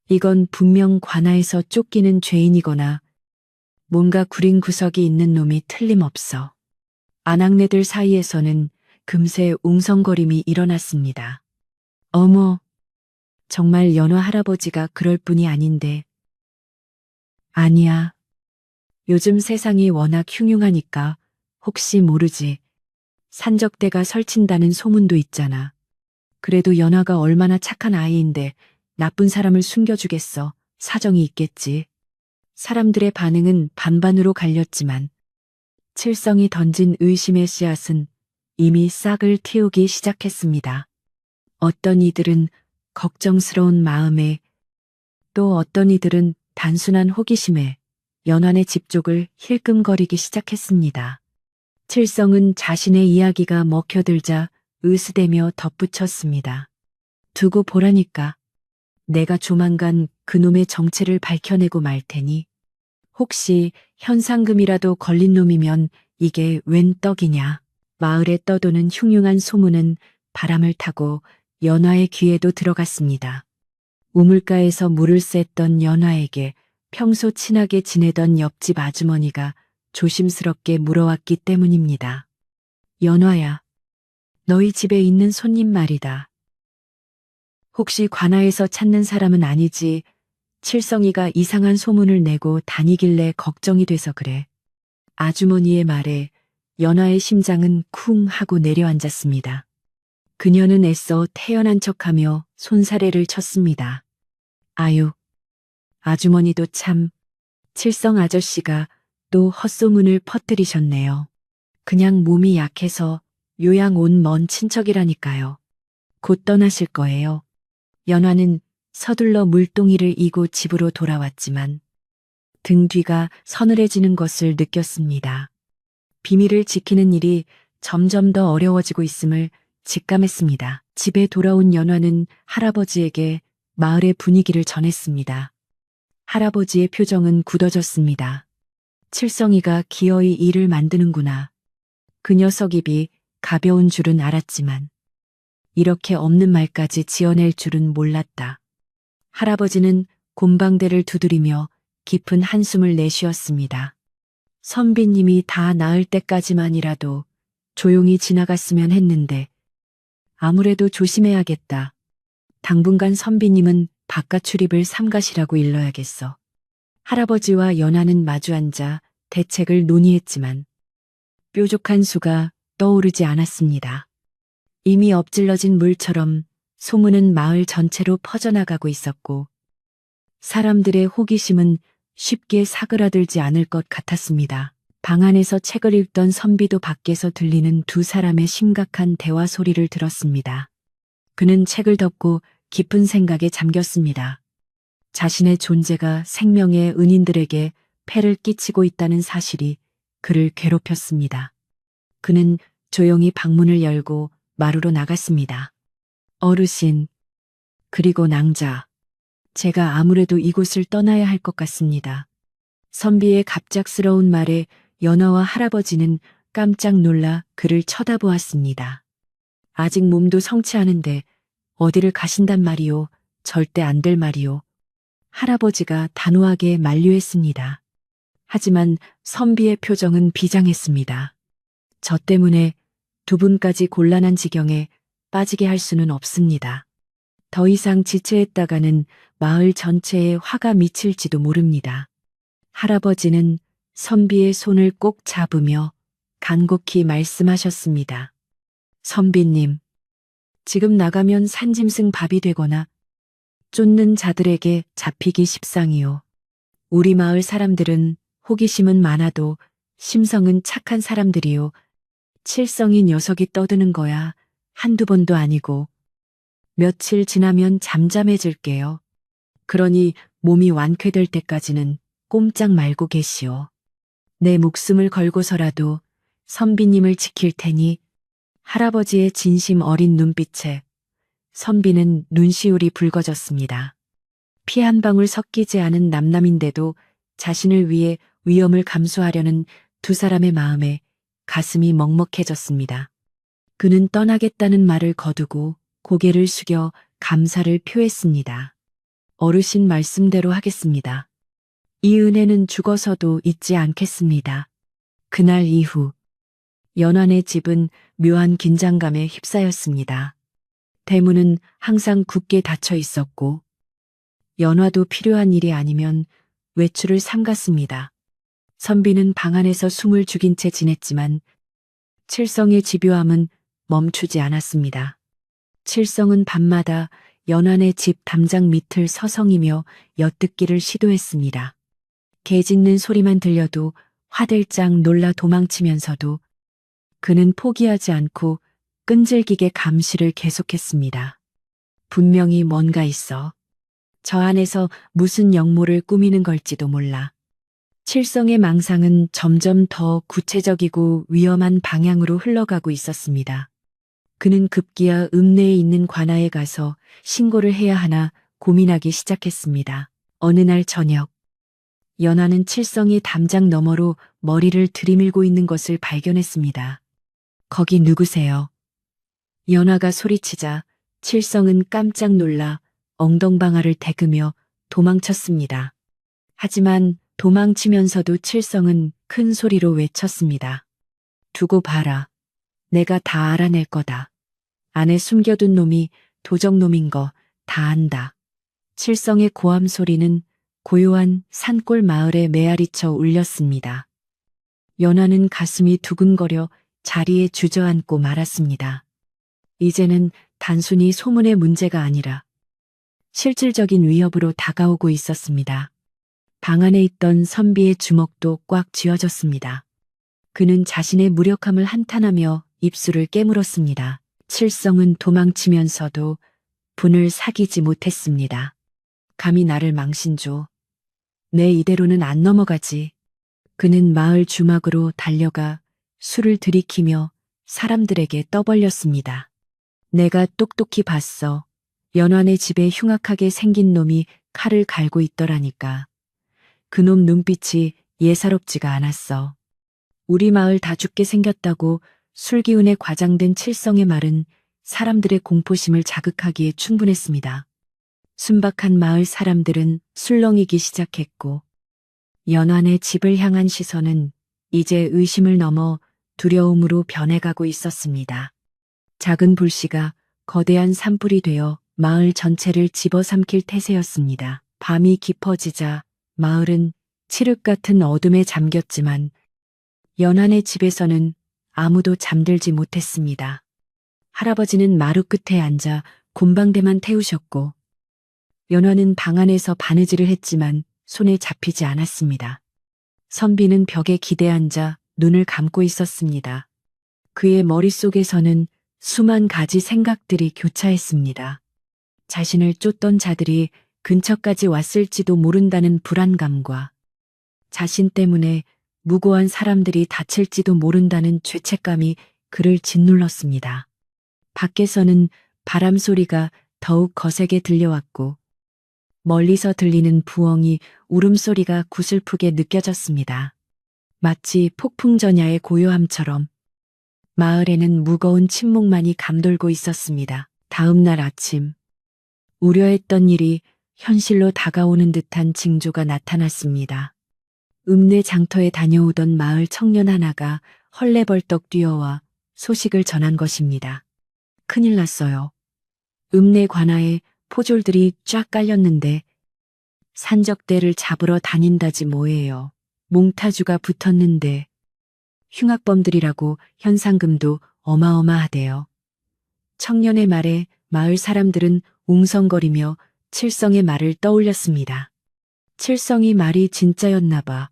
이건 분명 관아에서 쫓기는 죄인이거나 뭔가 구린 구석이 있는 놈이 틀림없어. 아낙네들 사이에서는 금세 웅성거림이 일어났습니다. 어머, 정말 연화 할아버지가 그럴 뿐이 아닌데. 아니야. 요즘 세상이 워낙 흉흉하니까 혹시 모르지. 산적대가 설친다는 소문도 있잖아. 그래도 연화가 얼마나 착한 아이인데 나쁜 사람을 숨겨주겠어. 사정이 있겠지. 사람들의 반응은 반반으로 갈렸지만 칠성이 던진 의심의 씨앗은 이미 싹을 틔우기 시작했습니다. 어떤 이들은 걱정스러운 마음에, 또 어떤 이들은 단순한 호기심에 연환의 집 쪽을 힐끔거리기 시작했습니다. 칠성은 자신의 이야기가 먹혀들자 으스대며 덧붙였습니다. 두고 보라니까. 내가 조만간 그놈의 정체를 밝혀내고 말 테니 혹시 현상금이라도 걸린 놈이면 이게 웬 떡이냐. 마을에 떠도는 흉흉한 소문은 바람을 타고 연화의 귀에도 들어갔습니다. 우물가에서 물을 쐈던 연화에게 평소 친하게 지내던 옆집 아주머니가 조심스럽게 물어왔기 때문입니다. 연화야, 너희 집에 있는 손님 말이다. 혹시 관아에서 찾는 사람은 아니지? 칠성이가 이상한 소문을 내고 다니길래 걱정이 돼서 그래. 아주머니의 말에 연화의 심장은 쿵 하고 내려앉았습니다. 그녀는 애써 태연한 척하며 손사래를 쳤습니다. 아유, 아주머니도 참, 칠성 아저씨가 또 헛소문을 퍼뜨리셨네요. 그냥 몸이 약해서 요양 온 먼 친척이라니까요. 곧 떠나실 거예요. 연화는 서둘러 물동이를 이고 집으로 돌아왔지만 등 뒤가 서늘해지는 것을 느꼈습니다. 비밀을 지키는 일이 점점 더 어려워지고 있음을 직감했습니다. 집에 돌아온 연화는 할아버지에게 마을의 분위기를 전했습니다. 할아버지의 표정은 굳어졌습니다. 칠성이가 기어이 일을 만드는구나. 그 녀석 입이 가벼운 줄은 알았지만 이렇게 없는 말까지 지어낼 줄은 몰랐다. 할아버지는 곰방대를 두드리며 깊은 한숨을 내쉬었습니다. 선비님이 다 나을 때까지만이라도 조용히 지나갔으면 했는데 아무래도 조심해야겠다. 당분간 선비님은 바깥 출입을 삼가시라고 일러야겠어. 할아버지와 연하는 마주 앉아 대책을 논의했지만 뾰족한 수가 떠오르지 않았습니다. 이미 엎질러진 물처럼 소문은 마을 전체로 퍼져나가고 있었고 사람들의 호기심은 쉽게 사그라들지 않을 것 같았습니다. 방 안에서 책을 읽던 선비도 밖에서 들리는 두 사람의 심각한 대화 소리를 들었습니다. 그는 책을 덮고 깊은 생각에 잠겼습니다. 자신의 존재가 생명의 은인들에게 폐를 끼치고 있다는 사실이 그를 괴롭혔습니다. 그는 조용히 방문을 열고 마루로 나갔습니다. 어르신, 그리고 낭자, 제가 아무래도 이곳을 떠나야 할 것 같습니다. 선비의 갑작스러운 말에 연화와 할아버지는 깜짝 놀라 그를 쳐다보았습니다. 아직 몸도 성취하는데 어디를 가신단 말이오. 절대 안 될 말이오. 할아버지가 단호하게 만류했습니다. 하지만 선비의 표정은 비장했습니다. 저 때문에 두 분까지 곤란한 지경에 빠지게 할 수는 없습니다. 더 이상 지체했다가는 마을 전체에 화가 미칠지도 모릅니다. 할아버지는 선비의 손을 꼭 잡으며 간곡히 말씀하셨습니다. 선비님, 지금 나가면 산짐승 밥이 되거나 쫓는 자들에게 잡히기 십상이요. 우리 마을 사람들은 호기심은 많아도 심성은 착한 사람들이요. 칠성이 녀석이 떠드는 거야 한두 번도 아니고 며칠 지나면 잠잠해질게요. 그러니 몸이 완쾌될 때까지는 꼼짝 말고 계시오. 내 목숨을 걸고서라도 선비님을 지킬 테니. 할아버지의 진심 어린 눈빛에 선비는 눈시울이 붉어졌습니다. 피 한 방울 섞이지 않은 남남인데도 자신을 위해 위험을 감수하려는 두 사람의 마음에 가슴이 먹먹해졌습니다. 그는 떠나겠다는 말을 거두고 고개를 숙여 감사를 표했습니다. 어르신 말씀대로 하겠습니다. 이 은혜는 죽어서도 잊지 않겠습니다. 그날 이후 연환의 집은 묘한 긴장감에 휩싸였습니다. 대문은 항상 굳게 닫혀 있었고 연화도 필요한 일이 아니면 외출을 삼갔습니다. 선비는 방 안에서 숨을 죽인 채 지냈지만 칠성의 집요함은 멈추지 않았습니다. 칠성은 밤마다 연환의 집 담장 밑을 서성이며 엿듣기를 시도했습니다. 개 짖는 소리만 들려도 화들짝 놀라 도망치면서도 그는 포기하지 않고 끈질기게 감시를 계속했습니다. 분명히 뭔가 있어. 저 안에서 무슨 역모를 꾸미는 걸지도 몰라. 칠성의 망상은 점점 더 구체적이고 위험한 방향으로 흘러가고 있었습니다. 그는 급기야 읍내에 있는 관아에 가서 신고를 해야 하나 고민하기 시작했습니다. 어느 날 저녁, 연화는 칠성이 담장 너머로 머리를 들이밀고 있는 것을 발견했습니다. 거기 누구세요? 연화가 소리치자 칠성은 깜짝 놀라 엉덩방아를 대그며 도망쳤습니다. 하지만 도망치면서도 칠성은 큰 소리로 외쳤습니다. 두고 봐라. 내가 다 알아낼 거다. 안에 숨겨둔 놈이 도적놈인 거 다 안다. 칠성의 고함 소리는 고요한 산골 마을에 메아리쳐 울렸습니다. 연화는 가슴이 두근거려 자리에 주저앉고 말았습니다. 이제는 단순히 소문의 문제가 아니라 실질적인 위협으로 다가오고 있었습니다. 방 안에 있던 선비의 주먹도 꽉 쥐어졌습니다. 그는 자신의 무력함을 한탄하며 입술을 깨물었습니다. 칠성은 도망치면서도 분을 사귀지 못했습니다. 감히 나를 망신줘. 내 이대로는 안 넘어가지. 그는 마을 주막으로 달려가 술을 들이키며 사람들에게 떠벌렸습니다. 내가 똑똑히 봤어. 연환의 집에 흉악하게 생긴 놈이 칼을 갈고 있더라니까. 그놈 눈빛이 예사롭지가 않았어. 우리 마을 다 죽게 생겼다고 술기운에 과장된 칠성의 말은 사람들의 공포심을 자극하기에 충분했습니다. 순박한 마을 사람들은 술렁이기 시작했고 연환의 집을 향한 시선은 이제 의심을 넘어 두려움으로 변해가고 있었습니다. 작은 불씨가 거대한 산불이 되어 마을 전체를 집어삼킬 태세였습니다. 밤이 깊어지자 마을은 칠흑 같은 어둠에 잠겼지만 연환의 집에서는 아무도 잠들지 못했습니다. 할아버지는 마루 끝에 앉아 곰방대만 태우셨고 연환은 방 안에서 바느질을 했지만 손에 잡히지 않았습니다. 선비는 벽에 기대앉아 눈을 감고 있었습니다. 그의 머릿속에서는 수만 가지 생각들이 교차했습니다. 자신을 쫓던 자들이 근처까지 왔을지도 모른다는 불안감과 자신 때문에 무고한 사람들이 다칠지도 모른다는 죄책감이 그를 짓눌렀습니다. 밖에서는 바람 소리가 더욱 거세게 들려왔고 멀리서 들리는 부엉이 울음소리가 구슬프게 느껴졌습니다. 마치 폭풍전야의 고요함처럼 마을에는 무거운 침묵만이 감돌고 있었습니다. 다음 날 아침, 우려했던 일이 현실로 다가오는 듯한 징조가 나타났습니다. 읍내 장터에 다녀오던 마을 청년 하나가 헐레벌떡 뛰어와 소식을 전한 것입니다. 큰일 났어요. 읍내 관아에 포졸들이 쫙 깔렸는데 산적대를 잡으러 다닌다지 뭐예요. 몽타주가 붙었는데 흉악범들이라고 현상금도 어마어마하대요. 청년의 말에 마을 사람들은 웅성거리며 칠성의 말을 떠올렸습니다. 칠성이 말이 진짜였나 봐.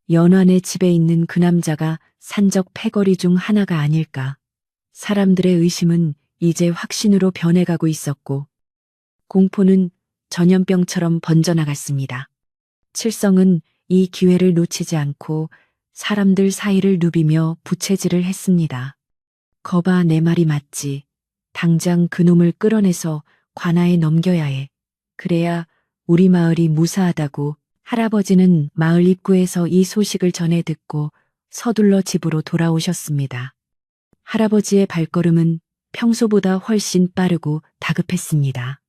연환의 집에 있는 그 남자가 산적 패거리 중 하나가 아닐까. 사람들의 의심은 이제 확신으로 변해가고 있었고 공포는 전염병처럼 번져나갔습니다. 칠성은 이 기회를 놓치지 않고 사람들 사이를 누비며 부채질을 했습니다. 거봐, 내 말이 맞지. 당장 그놈을 끌어내서 관아에 넘겨야 해. 그래야 우리 마을이 무사하다고. 할아버지는 마을 입구에서 이 소식을 전해 듣고 서둘러 집으로 돌아오셨습니다. 할아버지의 발걸음은 평소보다 훨씬 빠르고 다급했습니다.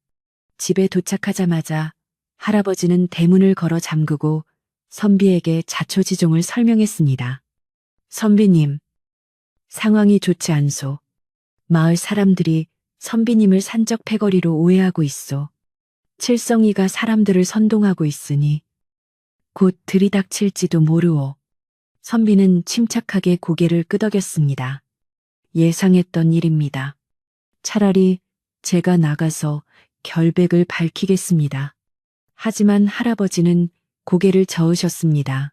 집에 도착하자마자 할아버지는 대문을 걸어 잠그고 선비에게 자초지종을 설명했습니다. 선비님, 상황이 좋지 않소. 마을 사람들이 선비님을 산적 패거리로 오해하고 있소. 칠성이가 사람들을 선동하고 있으니 곧 들이닥칠지도 모르오. 선비는 침착하게 고개를 끄덕였습니다. 예상했던 일입니다. 차라리 제가 나가서 결백을 밝히겠습니다. 하지만 할아버지는 고개를 저으셨습니다.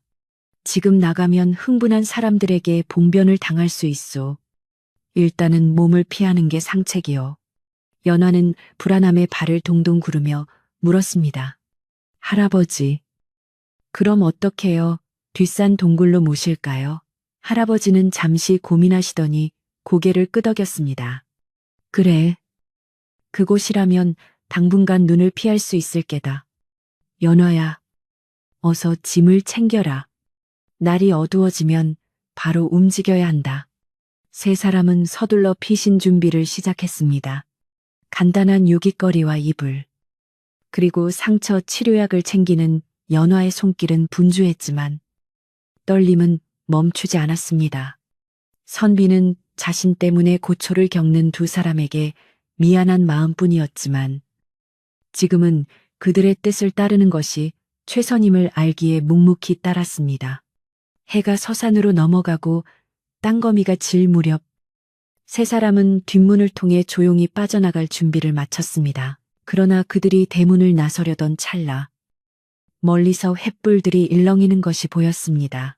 지금 나가면 흥분한 사람들에게 봉변을 당할 수 있소. 일단은 몸을 피하는 게 상책이요. 연화는 불안함에 발을 동동 구르며 물었습니다. 할아버지, 그럼 어떡해요? 뒷산 동굴로 모실까요? 할아버지는 잠시 고민하시더니 고개를 끄덕였습니다. 그래. 그곳이라면 당분간 눈을 피할 수 있을 게다. 연화야, 어서 짐을 챙겨라. 날이 어두워지면 바로 움직여야 한다. 세 사람은 서둘러 피신 준비를 시작했습니다. 간단한 요깃거리와 이불, 그리고 상처 치료약을 챙기는 연화의 손길은 분주했지만 떨림은 멈추지 않았습니다. 선비는 자신 때문에 고초를 겪는 두 사람에게 미안한 마음뿐이었지만 지금은 그들의 뜻을 따르는 것이 최선임을 알기에 묵묵히 따랐습니다. 해가 서산으로 넘어가고 땅거미가 질 무렵 세 사람은 뒷문을 통해 조용히 빠져나갈 준비를 마쳤습니다. 그러나 그들이 대문을 나서려던 찰나 멀리서 횃불들이 일렁이는 것이 보였습니다.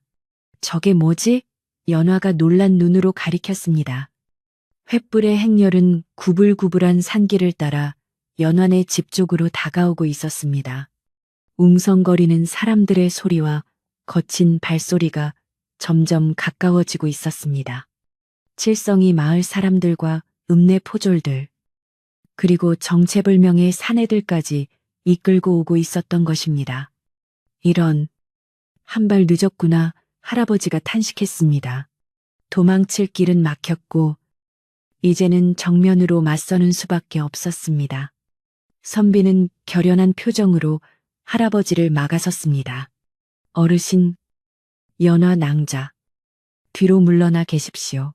저게 뭐지? 연화가 놀란 눈으로 가리켰습니다. 횃불의 행렬은 구불구불한 산길을 따라 연환의 집 쪽으로 다가오고 있었습니다. 웅성거리는 사람들의 소리와 거친 발소리가 점점 가까워지고 있었습니다. 칠성이 마을 사람들과 읍내 포졸들, 그리고 정체불명의 사내들까지 이끌고 오고 있었던 것입니다. 이런, 한 발 늦었구나 할아버지가 탄식했습니다. 도망칠 길은 막혔고 이제는 정면으로 맞서는 수밖에 없었습니다. 선비는 결연한 표정으로 할아버지를 막아섰습니다. 어르신, 연화 낭자, 뒤로 물러나 계십시오.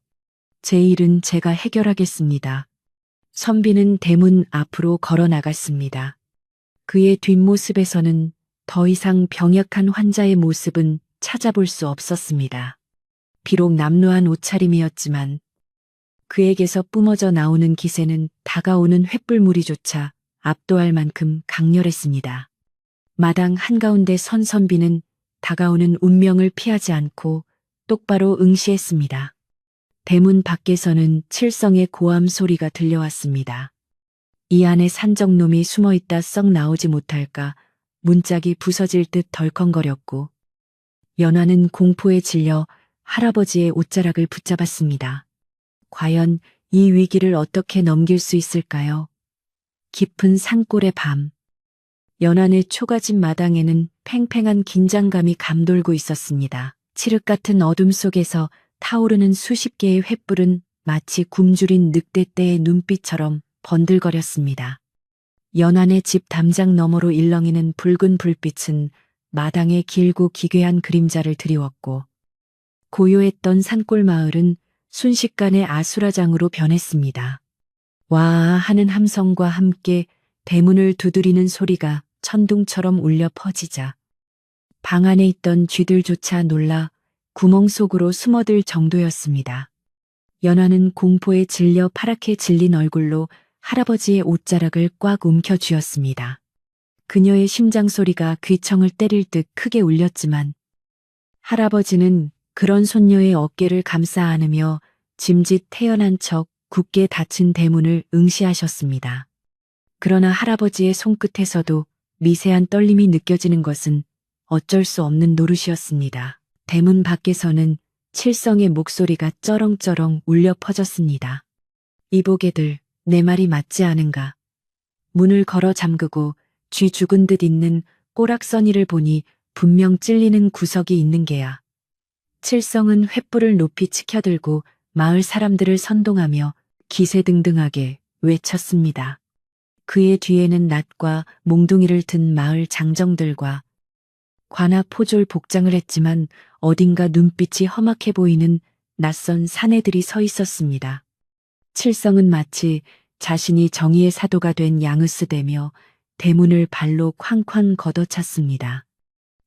제 일은 제가 해결하겠습니다. 선비는 대문 앞으로 걸어 나갔습니다. 그의 뒷모습에서는 더 이상 병약한 환자의 모습은 찾아볼 수 없었습니다. 비록 남루한 옷차림이었지만 그에게서 뿜어져 나오는 기세는 다가오는 횃불무리조차 압도할 만큼 강렬했습니다. 마당 한가운데 선 선비는 다가오는 운명을 피하지 않고 똑바로 응시했습니다. 대문 밖에서는 칠성의 고함 소리가 들려왔습니다. 이 안에 산적놈이 숨어있다 썩 나오지 못할까 문짝이 부서질 듯 덜컹거렸고 연화는 공포에 질려 할아버지의 옷자락을 붙잡았습니다. 과연 이 위기를 어떻게 넘길 수 있을까요? 깊은 산골의 밤, 연안의 초가집 마당에는 팽팽한 긴장감이 감돌고 있었습니다. 칠흑 같은 어둠 속에서 타오르는 수십 개의 횃불은 마치 굶주린 늑대떼의 눈빛처럼 번들거렸습니다. 연안의 집 담장 너머로 일렁이는 붉은 불빛은 마당의 길고 기괴한 그림자를 드리웠고 고요했던 산골 마을은 순식간에 아수라장으로 변했습니다. 와 하는 함성과 함께 대문을 두드리는 소리가 천둥처럼 울려 퍼지자 방 안에 있던 쥐들조차 놀라 구멍 속으로 숨어들 정도였습니다. 연화는 공포에 질려 파랗게 질린 얼굴로 할아버지의 옷자락을 꽉 움켜쥐었습니다. 그녀의 심장 소리가 귀청을 때릴 듯 크게 울렸지만 할아버지는 그런 손녀의 어깨를 감싸 안으며 짐짓 태연한 척 굳게 닫힌 대문을 응시하셨습니다. 그러나 할아버지의 손끝에서도 미세한 떨림이 느껴지는 것은 어쩔 수 없는 노릇이었습니다. 대문 밖에서는 칠성의 목소리가 쩌렁쩌렁 울려 퍼졌습니다. 이보게들, 내 말이 맞지 않은가. 문을 걸어 잠그고 쥐 죽은 듯 있는 꼬락서니를 보니 분명 찔리는 구석이 있는 게야. 칠성은 횃불을 높이 치켜들고 마을 사람들을 선동하며 기세등등하게 외쳤습니다. 그의 뒤에는 낫과 몽둥이를 든 마을 장정들과 관아 포졸 복장을 했지만 어딘가 눈빛이 험악해 보이는 낯선 사내들이 서 있었습니다. 칠성은 마치 자신이 정의의 사도가 된 양으스대며 대문을 발로 쾅쾅 걷어찼습니다.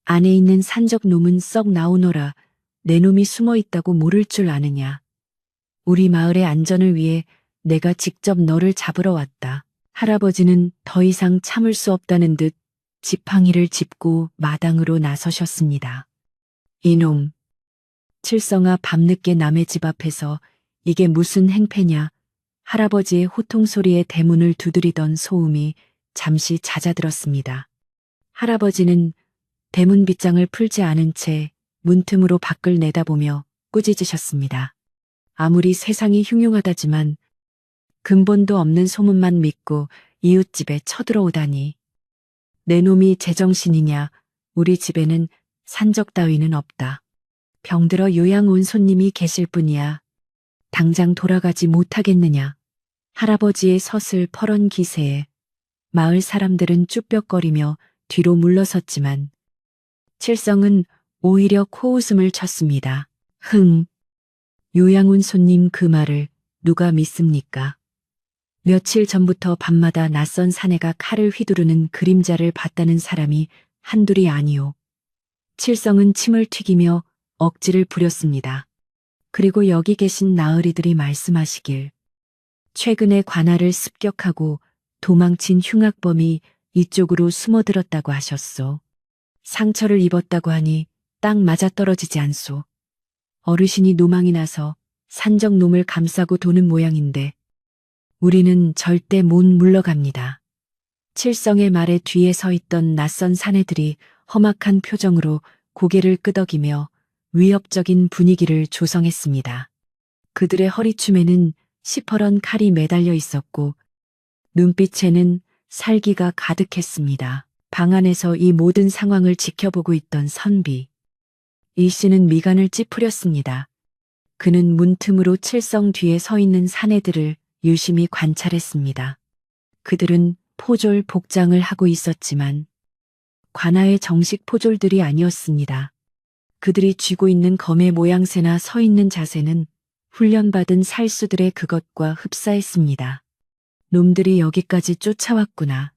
안에 있는 산적놈은 썩 나오너라. 내 놈이 숨어 있다고 모를 줄 아느냐. 우리 마을의 안전을 위해 내가 직접 너를 잡으러 왔다. 할아버지는 더 이상 참을 수 없다는 듯 지팡이를 짚고 마당으로 나서셨습니다. 이놈. 칠성아 밤늦게 남의 집 앞에서 이게 무슨 행패냐. 할아버지의 호통 소리에 대문을 두드리던 소음이 잠시 잦아들었습니다. 할아버지는 대문 빗장을 풀지 않은 채 문틈으로 밖을 내다보며 꾸짖으셨습니다. 아무리 세상이 흉흉하다지만 근본도 없는 소문만 믿고 이웃집에 쳐들어오다니. 내 놈이 제정신이냐. 우리 집에는 산적 따위는 없다. 병들어 요양 온 손님이 계실 뿐이야. 당장 돌아가지 못하겠느냐. 할아버지의 서슬퍼런 기세에 마을 사람들은 쭈뼛거리며 뒤로 물러섰지만 칠성은 오히려 코웃음을 쳤습니다. 요양원 손님 그 말을 누가 믿습니까? 며칠 전부터 밤마다 낯선 사내가 칼을 휘두르는 그림자를 봤다는 사람이 한둘이 아니오. 칠성은 침을 튀기며 억지를 부렸습니다. 그리고 여기 계신 나으리들이 말씀하시길 최근에 관아를 습격하고 도망친 흉악범이 이쪽으로 숨어들었다고 하셨소. 상처를 입었다고 하니 딱 맞아떨어지지 않소. 어르신이 노망이 나서 산적 놈을 감싸고 도는 모양인데 우리는 절대 못 물러갑니다. 칠성의 말에 뒤에 서 있던 낯선 사내들이 험악한 표정으로 고개를 끄덕이며 위협적인 분위기를 조성했습니다. 그들의 허리춤에는 시퍼런 칼이 매달려 있었고 눈빛에는 살기가 가득했습니다. 방 안에서 이 모든 상황을 지켜보고 있던 선비. 이 씨는 미간을 찌푸렸습니다. 그는 문틈으로 칠성 뒤에 서 있는 사내들을 유심히 관찰했습니다. 그들은 포졸 복장을 하고 있었지만 관아의 정식 포졸들이 아니었습니다. 그들이 쥐고 있는 검의 모양새나 서 있는 자세는 훈련받은 살수들의 그것과 흡사했습니다. 놈들이 여기까지 쫓아왔구나.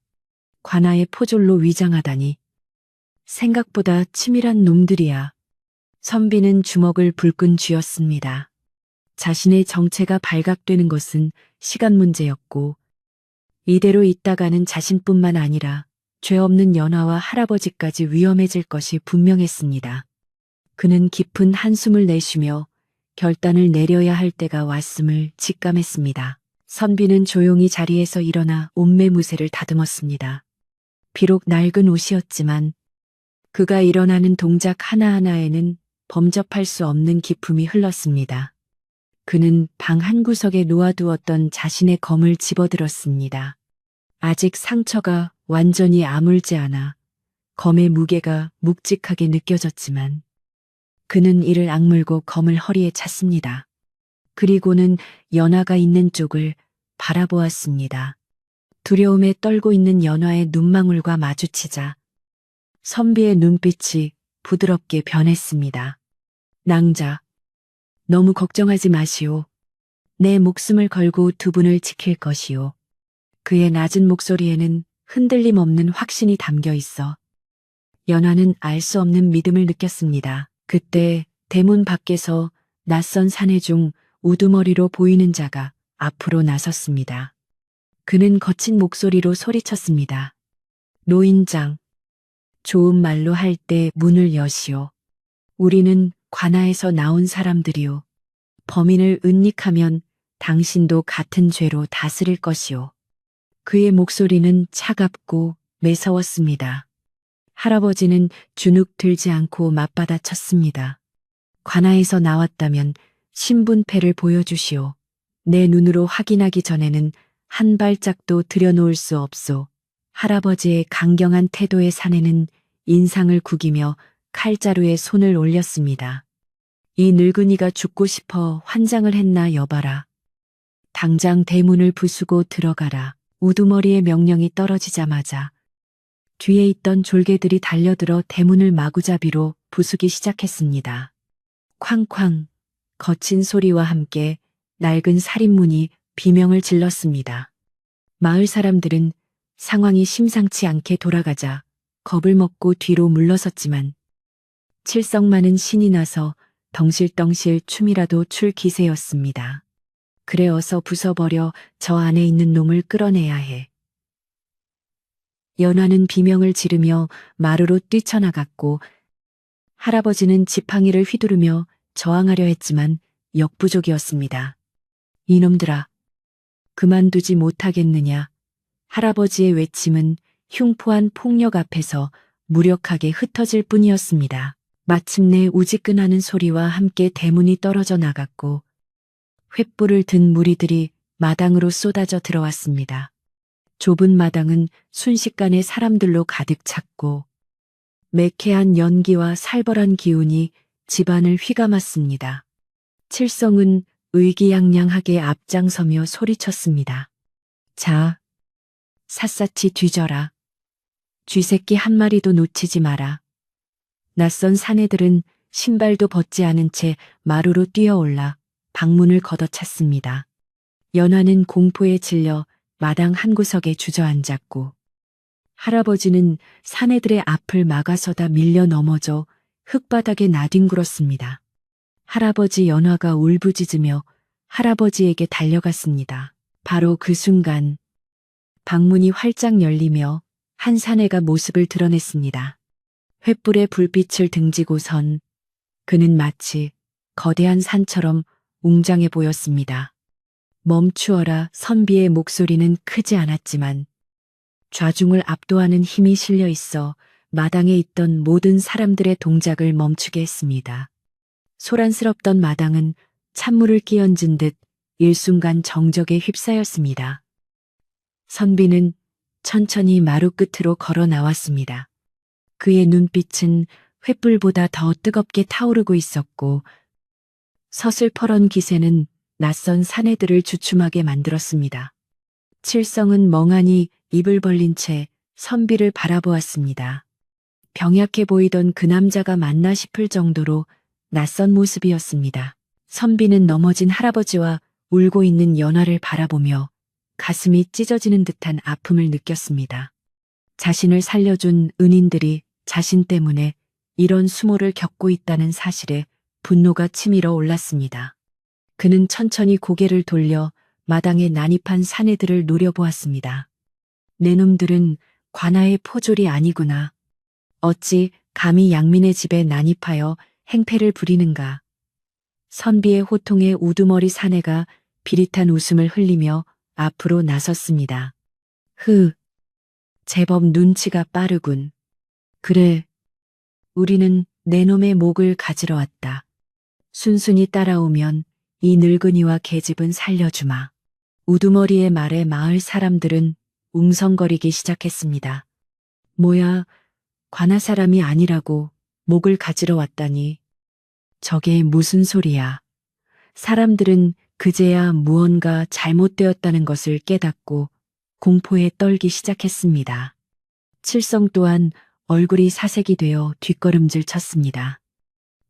관아의 포졸로 위장하다니. 생각보다 치밀한 놈들이야. 선비는 주먹을 불끈 쥐었습니다. 자신의 정체가 발각되는 것은 시간 문제였고 이대로 있다가는 자신뿐만 아니라 죄 없는 연화와 할아버지까지 위험해질 것이 분명했습니다. 그는 깊은 한숨을 내쉬며 결단을 내려야 할 때가 왔음을 직감했습니다. 선비는 조용히 자리에서 일어나 옷매무새를 다듬었습니다. 비록 낡은 옷이었지만 그가 일어나는 동작 하나하나에는 범접할 수 없는 기품이 흘렀습니다. 그는 방 한구석에 놓아두었던 자신의 검을 집어들었습니다. 아직 상처가 완전히 아물지 않아 검의 무게가 묵직하게 느껴졌지만 그는 이를 악물고 검을 허리에 찼습니다. 그리고는 연화가 있는 쪽을 바라보았습니다. 두려움에 떨고 있는 연화의 눈망울과 마주치자 선비의 눈빛이 부드럽게 변했습니다. 낭자, 너무 걱정하지 마시오. 내 목숨을 걸고 두 분을 지킬 것이오. 그의 낮은 목소리에는 흔들림 없는 확신이 담겨 있어 연화는 알 수 없는 믿음을 느꼈습니다. 그때 대문 밖에서 낯선 사내 중 우두머리로 보이는 자가 앞으로 나섰습니다. 그는 거친 목소리로 소리쳤습니다. 노인장, 좋은 말로 할 때 문을 여시오. 우리는 관아에서 나온 사람들이오. 범인을 은닉하면 당신도 같은 죄로 다스릴 것이오. 그의 목소리는 차갑고 매서웠습니다. 할아버지는 주눅 들지 않고 맞받아쳤습니다. 관아에서 나왔다면 신분패를 보여주시오. 내 눈으로 확인하기 전에는 한 발짝도 들여놓을 수 없소. 할아버지의 강경한 태도의 사내는 인상을 구기며 칼자루에 손을 올렸습니다. 이 늙은이가 죽고 싶어 환장을 했나 여봐라. 당장 대문을 부수고 들어가라. 우두머리의 명령이 떨어지자마자 뒤에 있던 졸개들이 달려들어 대문을 마구잡이로 부수기 시작했습니다. 쾅쾅 거친 소리와 함께 낡은 살인문이 비명을 질렀습니다. 마을 사람들은 상황이 심상치 않게 돌아가자 겁을 먹고 뒤로 물러섰지만 칠성만은 신이 나서 덩실덩실 춤이라도 출 기세였습니다. 그래 어서 부숴버려 저 안에 있는 놈을 끌어내야 해. 연화는 비명을 지르며 마루로 뛰쳐나갔고 할아버지는 지팡이를 휘두르며 저항하려 했지만 역부족이었습니다. 이놈들아, 그만두지 못하겠느냐. 할아버지의 외침은 흉포한 폭력 앞에서 무력하게 흩어질 뿐이었습니다. 마침내 우지끈하는 소리와 함께 대문이 떨어져 나갔고 횃불을 든 무리들이 마당으로 쏟아져 들어왔습니다. 좁은 마당은 순식간에 사람들로 가득 찼고 매캐한 연기와 살벌한 기운이 집안을 휘감았습니다. 칠성은 의기양양하게 앞장서며 소리쳤습니다. 자, 샅샅이 뒤져라. 쥐새끼 한 마리도 놓치지 마라. 낯선 사내들은 신발도 벗지 않은 채 마루로 뛰어올라 방문을 걷어찼습니다. 연화는 공포에 질려 마당 한 구석에 주저앉았고 할아버지는 사내들의 앞을 막아서다 밀려 넘어져 흙바닥에 나뒹굴었습니다. 할아버지 연화가 울부짖으며 할아버지에게 달려갔습니다. 바로 그 순간 방문이 활짝 열리며 한 사내가 모습을 드러냈습니다. 횃불의 불빛을 등지고선 그는 마치 거대한 산처럼 웅장해 보였습니다. 멈추어라. 선비의 목소리는 크지 않았지만 좌중을 압도하는 힘이 실려 있어 마당에 있던 모든 사람들의 동작을 멈추게 했습니다. 소란스럽던 마당은 찬물을 끼얹은 듯 일순간 정적에 휩싸였습니다. 선비는 천천히 마루 끝으로 걸어 나왔습니다. 그의 눈빛은 횃불보다 더 뜨겁게 타오르고 있었고 서슬퍼런 기세는 낯선 사내들을 주춤하게 만들었습니다. 칠성은 멍하니 입을 벌린 채 선비를 바라보았습니다. 병약해 보이던 그 남자가 맞나 싶을 정도로 낯선 모습이었습니다. 선비는 넘어진 할아버지와 울고 있는 연화를 바라보며 가슴이 찢어지는 듯한 아픔을 느꼈습니다. 자신을 살려준 은인들이 자신 때문에 이런 수모를 겪고 있다는 사실에 분노가 치밀어 올랐습니다. 그는 천천히 고개를 돌려 마당에 난입한 사내들을 노려보았습니다. 내 놈들은 관아의 포졸이 아니구나. 어찌 감히 양민의 집에 난입하여 행패를 부리는가. 선비의 호통에 우두머리 사내가 비릿한 웃음을 흘리며 앞으로 나섰습니다. 제법 눈치가 빠르군. 그래, 우리는 내 놈의 목을 가지러 왔다. 순순히 따라오면 이 늙은이와 계집은 살려주마. 우두머리의 말에 마을 사람들은 웅성거리기 시작했습니다. 뭐야, 관아 사람이 아니라고 목을 가지러 왔다니. 저게 무슨 소리야. 사람들은 그제야 무언가 잘못되었다는 것을 깨닫고 공포에 떨기 시작했습니다. 칠성 또한 얼굴이 사색이 되어 뒷걸음질 쳤습니다.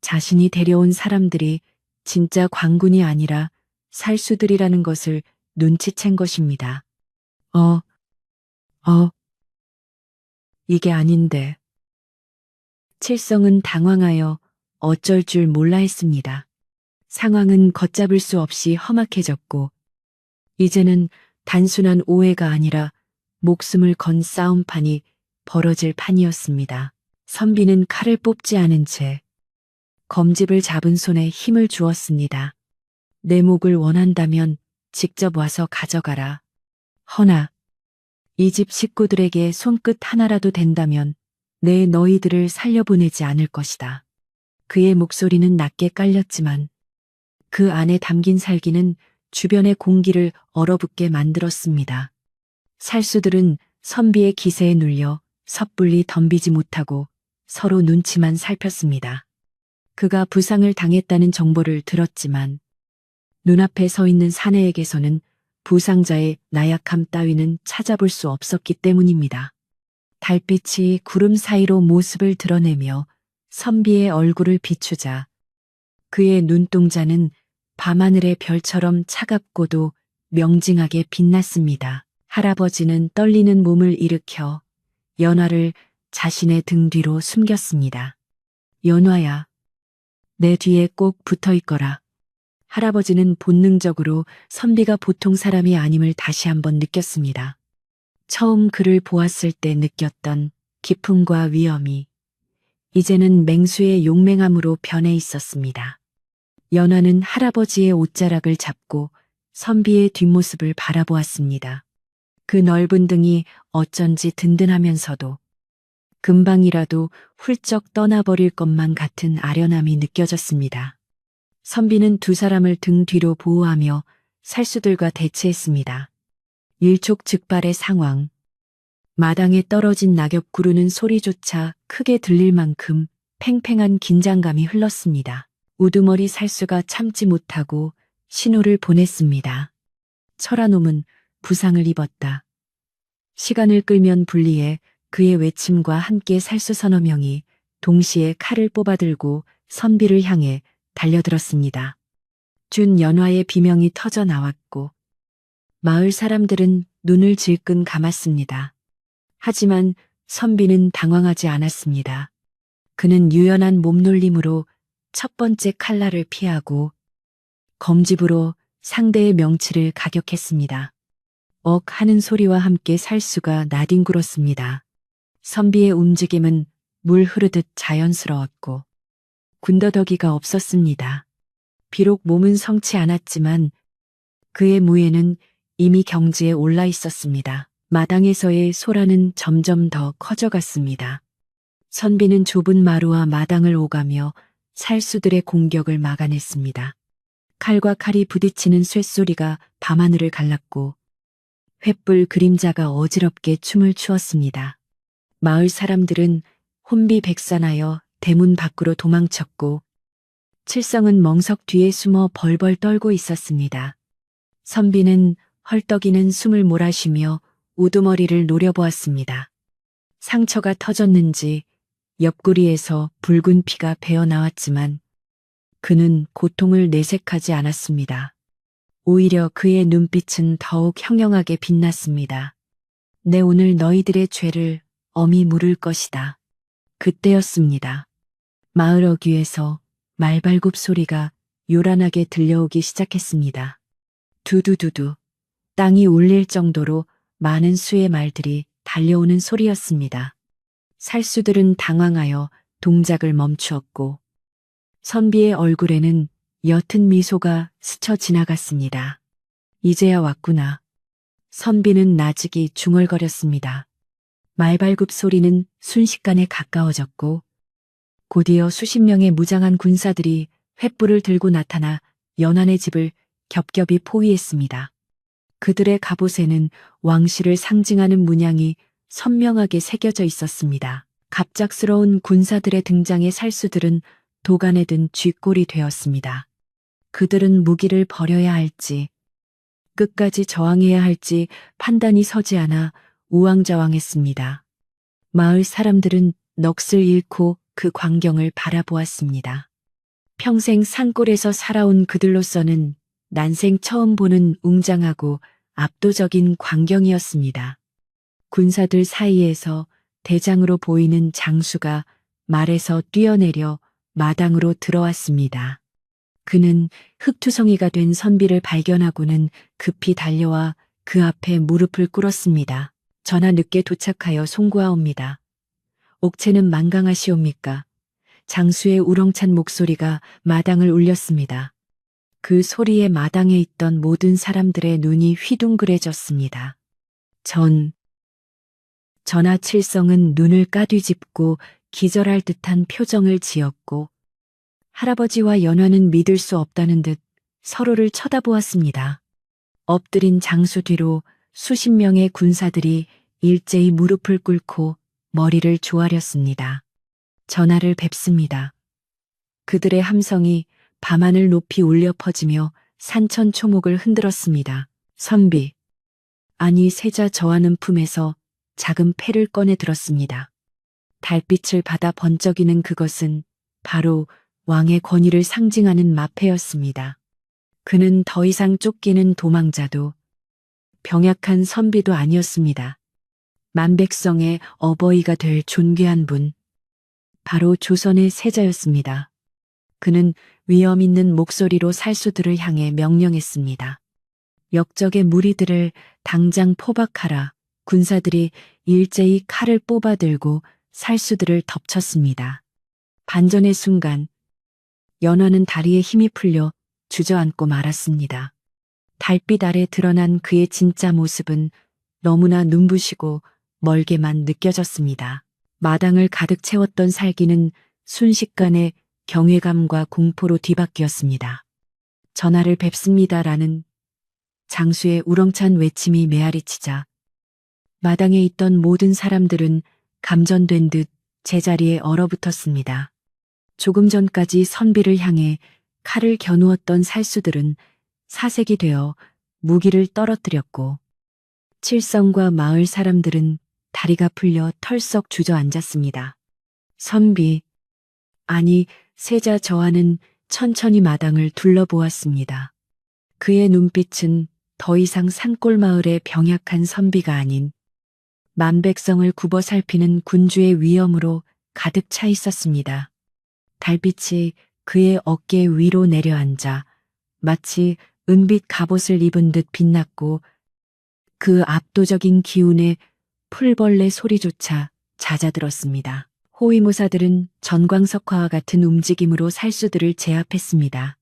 자신이 데려온 사람들이 진짜 광군이 아니라 살수들이라는 것을 눈치챈 것입니다. 이게 아닌데. 칠성은 당황하여 어쩔 줄 몰라 했습니다. 상황은 걷잡을 수 없이 험악해졌고 이제는 단순한 오해가 아니라 목숨을 건 싸움판이 벌어질 판이었습니다. 선비는 칼을 뽑지 않은 채 검집을 잡은 손에 힘을 주었습니다. 내 목을 원한다면 직접 와서 가져가라. 허나 이 집 식구들에게 손끝 하나라도 된다면 내 너희들을 살려보내지 않을 것이다. 그의 목소리는 낮게 깔렸지만 그 안에 담긴 살기는 주변의 공기를 얼어붙게 만들었습니다. 살수들은 선비의 기세에 눌려 섣불리 덤비지 못하고 서로 눈치만 살폈습니다. 그가 부상을 당했다는 정보를 들었지만 눈앞에 서 있는 사내에게서는 부상자의 나약함 따위는 찾아볼 수 없었기 때문입니다. 달빛이 구름 사이로 모습을 드러내며 선비의 얼굴을 비추자 그의 눈동자는 밤하늘의 별처럼 차갑고도 명징하게 빛났습니다. 할아버지는 떨리는 몸을 일으켜 연화를 자신의 등 뒤로 숨겼습니다. 연화야, 내 뒤에 꼭 붙어 있거라. 할아버지는 본능적으로 선비가 보통 사람이 아님을 다시 한번 느꼈습니다. 처음 그를 보았을 때 느꼈던 기품과 위엄이 이제는 맹수의 용맹함으로 변해 있었습니다. 연화는 할아버지의 옷자락을 잡고 선비의 뒷모습을 바라보았습니다. 그 넓은 등이 어쩐지 든든하면서도 금방이라도 훌쩍 떠나버릴 것만 같은 아련함이 느껴졌습니다. 선비는 두 사람을 등 뒤로 보호하며 살수들과 대치했습니다. 일촉즉발의 상황. 마당에 떨어진 낙엽 구르는 소리조차 크게 들릴 만큼 팽팽한 긴장감이 흘렀습니다. 우두머리 살수가 참지 못하고 신호를 보냈습니다. 철한놈은 부상을 입었다. 시간을 끌면 분리해 그의 외침과 함께 살수 서너 명이 동시에 칼을 뽑아들고 선비를 향해 달려들었습니다. 준연화의 비명이 터져 나왔고 마을 사람들은 눈을 질끈 감았습니다. 하지만 선비는 당황하지 않았습니다. 그는 유연한 몸놀림으로 첫 번째 칼날을 피하고 검집으로 상대의 명치를 가격했습니다. 억 하는 소리와 함께 살수가 나뒹굴었습니다. 선비의 움직임은 물 흐르듯 자연스러웠고 군더더기가 없었습니다. 비록 몸은 성치 않았지만 그의 무예는 이미 경지에 올라 있었습니다. 마당에서의 소란은 점점 더 커져갔습니다. 선비는 좁은 마루와 마당을 오가며 살수들의 공격을 막아냈습니다. 칼과 칼이 부딪히는 쇳소리가 밤하늘을 갈랐고 횃불 그림자가 어지럽게 춤을 추었습니다. 마을 사람들은 혼비백산하여 대문 밖으로 도망쳤고 칠성은 멍석 뒤에 숨어 벌벌 떨고 있었습니다. 선비는 헐떡이는 숨을 몰아쉬며 우두머리를 노려보았습니다. 상처가 터졌는지 옆구리에서 붉은 피가 배어나왔지만 그는 고통을 내색하지 않았습니다. 오히려 그의 눈빛은 더욱 형령하게 빛났습니다. 내 오늘 너희들의 죄를 엄히 물을 것이다. 그때였습니다. 마을 어귀에서 말발굽 소리가 요란하게 들려오기 시작했습니다. 두두두두 땅이 울릴 정도로 많은 수의 말들이 달려오는 소리였습니다. 살수들은 당황하여 동작을 멈추었고 선비의 얼굴에는 옅은 미소가 스쳐 지나갔습니다. 이제야 왔구나. 선비는 나직이 중얼거렸습니다. 말발굽 소리는 순식간에 가까워졌고 곧이어 수십 명의 무장한 군사들이 횃불을 들고 나타나 연안의 집을 겹겹이 포위했습니다. 그들의 갑옷에는 왕실을 상징하는 문양이 선명하게 새겨져 있었습니다. 갑작스러운 군사들의 등장에 살수들은 도간에 든 쥐꼴이 되었습니다. 그들은 무기를 버려야 할지 끝까지 저항해야 할지 판단이 서지 않아 우왕좌왕했습니다. 마을 사람들은 넋을 잃고 그 광경을 바라보았습니다. 평생 산골에서 살아온 그들로서는 난생 처음 보는 웅장하고 압도적인 광경이었습니다. 군사들 사이에서 대장으로 보이는 장수가 말에서 뛰어내려 마당으로 들어왔습니다. 그는 흙투성이가 된 선비를 발견하고는 급히 달려와 그 앞에 무릎을 꿇었습니다. 전하 늦게 도착하여 송구하옵니다. 옥체는 만강하시옵니까? 장수의 우렁찬 목소리가 마당을 울렸습니다. 그 소리에 마당에 있던 모든 사람들의 눈이 휘둥그레졌습니다. 전하 칠성은 눈을 까뒤집고 기절할 듯한 표정을 지었고 할아버지와 연화는 믿을 수 없다는 듯 서로를 쳐다보았습니다. 엎드린 장수 뒤로 수십 명의 군사들이 일제히 무릎을 꿇고 머리를 조아렸습니다. 전하를 뵙습니다. 그들의 함성이 밤하늘 높이 울려 퍼지며 산천초목을 흔들었습니다. 선비, 아니 세자 저하는 품에서 작은 패를 꺼내 들었습니다. 달빛을 받아 번쩍이는 그것은 바로 왕의 권위를 상징하는 마패였습니다. 그는 더 이상 쫓기는 도망자도 병약한 선비도 아니었습니다. 만백성의 어버이가 될 존귀한 분, 바로 조선의 세자였습니다. 그는 위엄 있는 목소리로 살수들을 향해 명령했습니다. 역적의 무리들을 당장 포박하라. 군사들이 일제히 칼을 뽑아들고 살수들을 덮쳤습니다. 반전의 순간 연화는 다리에 힘이 풀려 주저앉고 말았습니다. 달빛 아래 드러난 그의 진짜 모습은 너무나 눈부시고 멀게만 느껴졌습니다. 마당을 가득 채웠던 살기는 순식간에 경외감과 공포로 뒤바뀌었습니다. 전하를 뵙습니다라는 장수의 우렁찬 외침이 메아리치자 마당에 있던 모든 사람들은 감전된 듯 제자리에 얼어붙었습니다. 조금 전까지 선비를 향해 칼을 겨누었던 살수들은 사색이 되어 무기를 떨어뜨렸고 칠성과 마을 사람들은 다리가 풀려 털썩 주저앉았습니다. 선비, 아니 세자 저하는 천천히 마당을 둘러보았습니다. 그의 눈빛은 더 이상 산골마을의 병약한 선비가 아닌 만백성을 굽어 살피는 군주의 위엄으로 가득 차 있었습니다. 달빛이 그의 어깨 위로 내려앉아 마치 은빛 갑옷을 입은 듯 빛났고 그 압도적인 기운에 풀벌레 소리조차 잦아들었습니다. 호위무사들은 전광석화와 같은 움직임으로 살수들을 제압했습니다.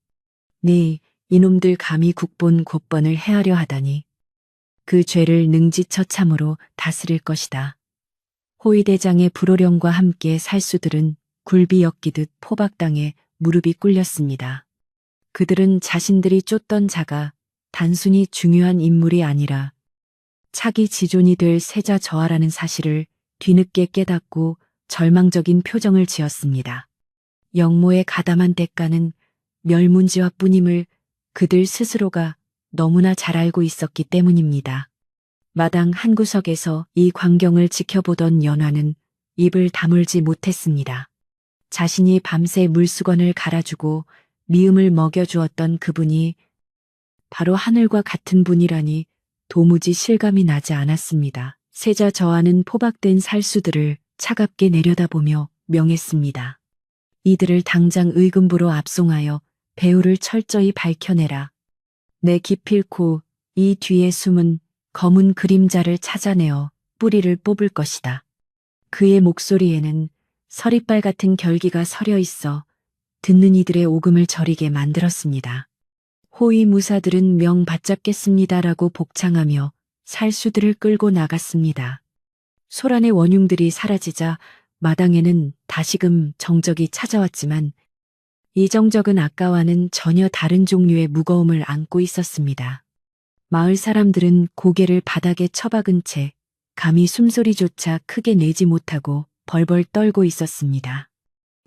네, 이놈들 감히 국본 곧번을 해하려 하다니. 그 죄를 능지처참으로 다스릴 것이다. 호위대장의 불호령과 함께 살수들은 굴비 엮이듯 포박당해 무릎이 꿇렸습니다. 그들은 자신들이 쫓던 자가 단순히 중요한 인물이 아니라 차기 지존이 될 세자 저하라는 사실을 뒤늦게 깨닫고 절망적인 표정을 지었습니다. 영모의 가담한 대가는 멸문지화 뿐임을 그들 스스로가 너무나 잘 알고 있었기 때문입니다. 마당 한 구석에서 이 광경을 지켜보던 연화는 입을 다물지 못했습니다. 자신이 밤새 물수건을 갈아주고 미음을 먹여주었던 그분이 바로 하늘과 같은 분이라니 도무지 실감이 나지 않았습니다. 세자 저하는 포박된 살수들을 차갑게 내려다보며 명했습니다. 이들을 당장 의금부로 압송하여 배후를 철저히 밝혀내라. 내 기필코 이 뒤에 숨은 검은 그림자를 찾아내어 뿌리를 뽑을 것이다. 그의 목소리에는 서리빨 같은 결기가 서려 있어 듣는 이들의 오금을 저리게 만들었습니다. 호위무사들은 명 받잡겠습니다라고 복창하며 살수들을 끌고 나갔습니다. 소란의 원흉들이 사라지자 마당에는 다시금 정적이 찾아왔지만 이 정적은 아까와는 전혀 다른 종류의 무거움을 안고 있었습니다. 마을 사람들은 고개를 바닥에 처박은 채 감히 숨소리조차 크게 내지 못하고 벌벌 떨고 있었습니다.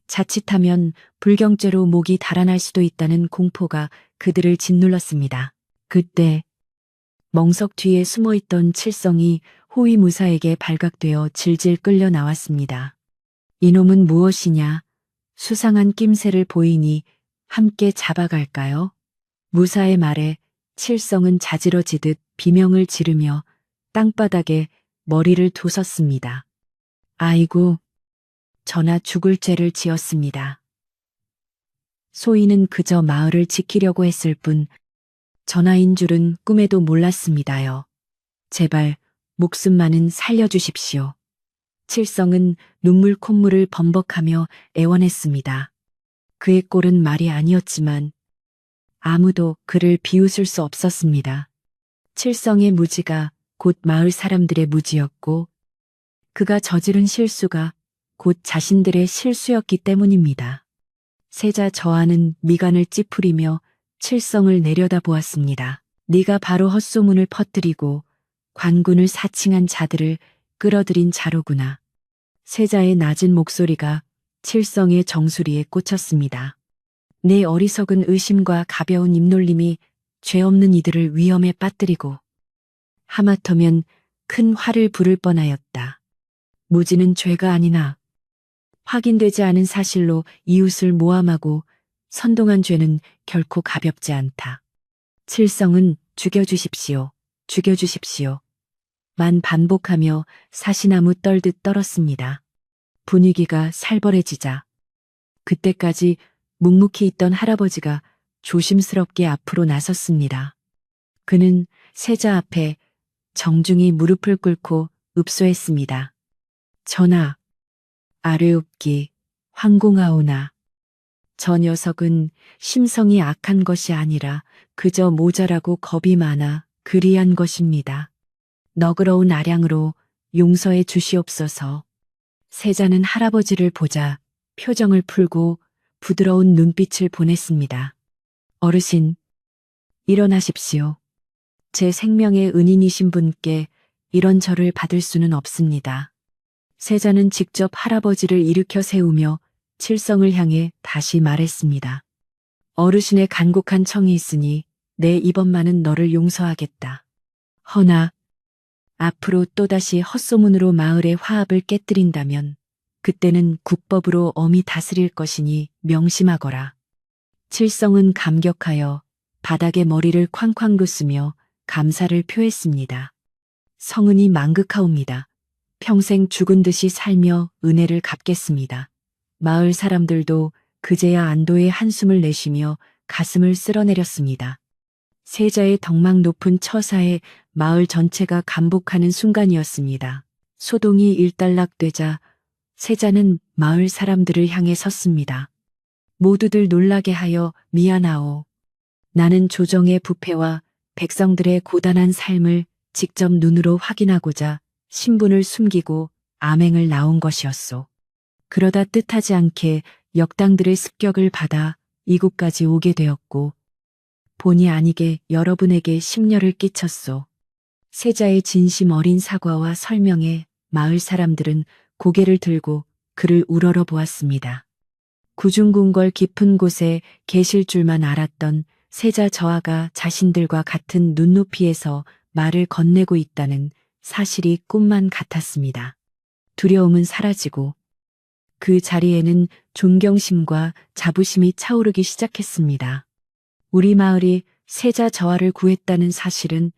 자칫하면 불경죄로 목이 달아날 수도 있다는 공포가 그들을 짓눌렀습니다. 그때 멍석 뒤에 숨어있던 칠성이 호위무사에게 발각되어 질질 끌려 나왔습니다. 이놈은 무엇이냐? 수상한 낌새를 보이니 함께 잡아갈까요? 무사의 말에 칠성은 자지러지듯 비명을 지르며 땅바닥에 머리를 두섰습니다. 아이고, 저나 죽을 죄를 지었습니다. 소인은 그저 마을을 지키려고 했을 뿐 전하인 줄은 꿈에도 몰랐습니다요. 제발 목숨만은 살려주십시오. 칠성은 눈물 콧물을 범벅하며 애원했습니다. 그의 꼴은 말이 아니었지만 아무도 그를 비웃을 수 없었습니다. 칠성의 무지가 곧 마을 사람들의 무지였고 그가 저지른 실수가 곧 자신들의 실수였기 때문입니다. 세자 저하는 미간을 찌푸리며 칠성을 내려다보았습니다. 네가 바로 헛소문을 퍼뜨리고 관군을 사칭한 자들을 끌어들인 자로구나. 세자의 낮은 목소리가 칠성의 정수리에 꽂혔습니다. 내 어리석은 의심과 가벼운 입놀림이 죄 없는 이들을 위험에 빠뜨리고 하마터면 큰 화를 부를 뻔하였다. 무지는 죄가 아니나 확인되지 않은 사실로 이웃을 모함하고 선동한 죄는 결코 가볍지 않다. 칠성은 죽여주십시오. 죽여주십시오. 만 반복하며 사시나무 떨듯 떨었습니다. 분위기가 살벌해지자 그때까지 묵묵히 있던 할아버지가 조심스럽게 앞으로 나섰습니다. 그는 세자 앞에 정중히 무릎을 꿇고 읍소했습니다. 전하, 아뢰옵기 황공하오나 저 녀석은 심성이 악한 것이 아니라 그저 모자라고 겁이 많아 그리한 것입니다. 너그러운 아량으로 용서해 주시옵소서. 세자는 할아버지를 보자 표정을 풀고 부드러운 눈빛을 보냈습니다. 어르신, 일어나십시오. 제 생명의 은인이신 분께 이런 절을 받을 수는 없습니다. 세자는 직접 할아버지를 일으켜 세우며 칠성을 향해 다시 말했습니다. 어르신의 간곡한 청이 있으니 내 이번만은 너를 용서하겠다. 허나 앞으로 또다시 헛소문으로 마을의 화합을 깨뜨린다면 그때는 국법으로 엄히 다스릴 것이니 명심하거라. 칠성은 감격하여 바닥에 머리를 쾅쾅 긋으며 감사를 표했습니다. 성은이 망극하옵니다. 평생 죽은 듯이 살며 은혜를 갚겠습니다. 마을 사람들도 그제야 안도의 한숨을 내쉬며 가슴을 쓸어내렸습니다. 세자의 덕망 높은 처사에 마을 전체가 감복하는 순간이었습니다. 소동이 일단락되자 세자는 마을 사람들을 향해 섰습니다. 모두들 놀라게 하여 미안하오. 나는 조정의 부패와 백성들의 고단한 삶을 직접 눈으로 확인하고자 신분을 숨기고 암행을 나온 것이었소. 그러다 뜻하지 않게 역당들의 습격을 받아 이곳까지 오게 되었고 본의 아니게 여러분에게 심려를 끼쳤소. 세자의 진심 어린 사과와 설명에 마을 사람들은 고개를 들고 그를 우러러 보았습니다. 구중궁궐 깊은 곳에 계실 줄만 알았던 세자 저하가 자신들과 같은 눈높이에서 말을 건네고 있다는 사실이 꿈만 같았습니다. 두려움은 사라지고 그 자리에는 존경심과 자부심이 차오르기 시작했습니다. 우리 마을이 세자 저하를 구했다는 사실은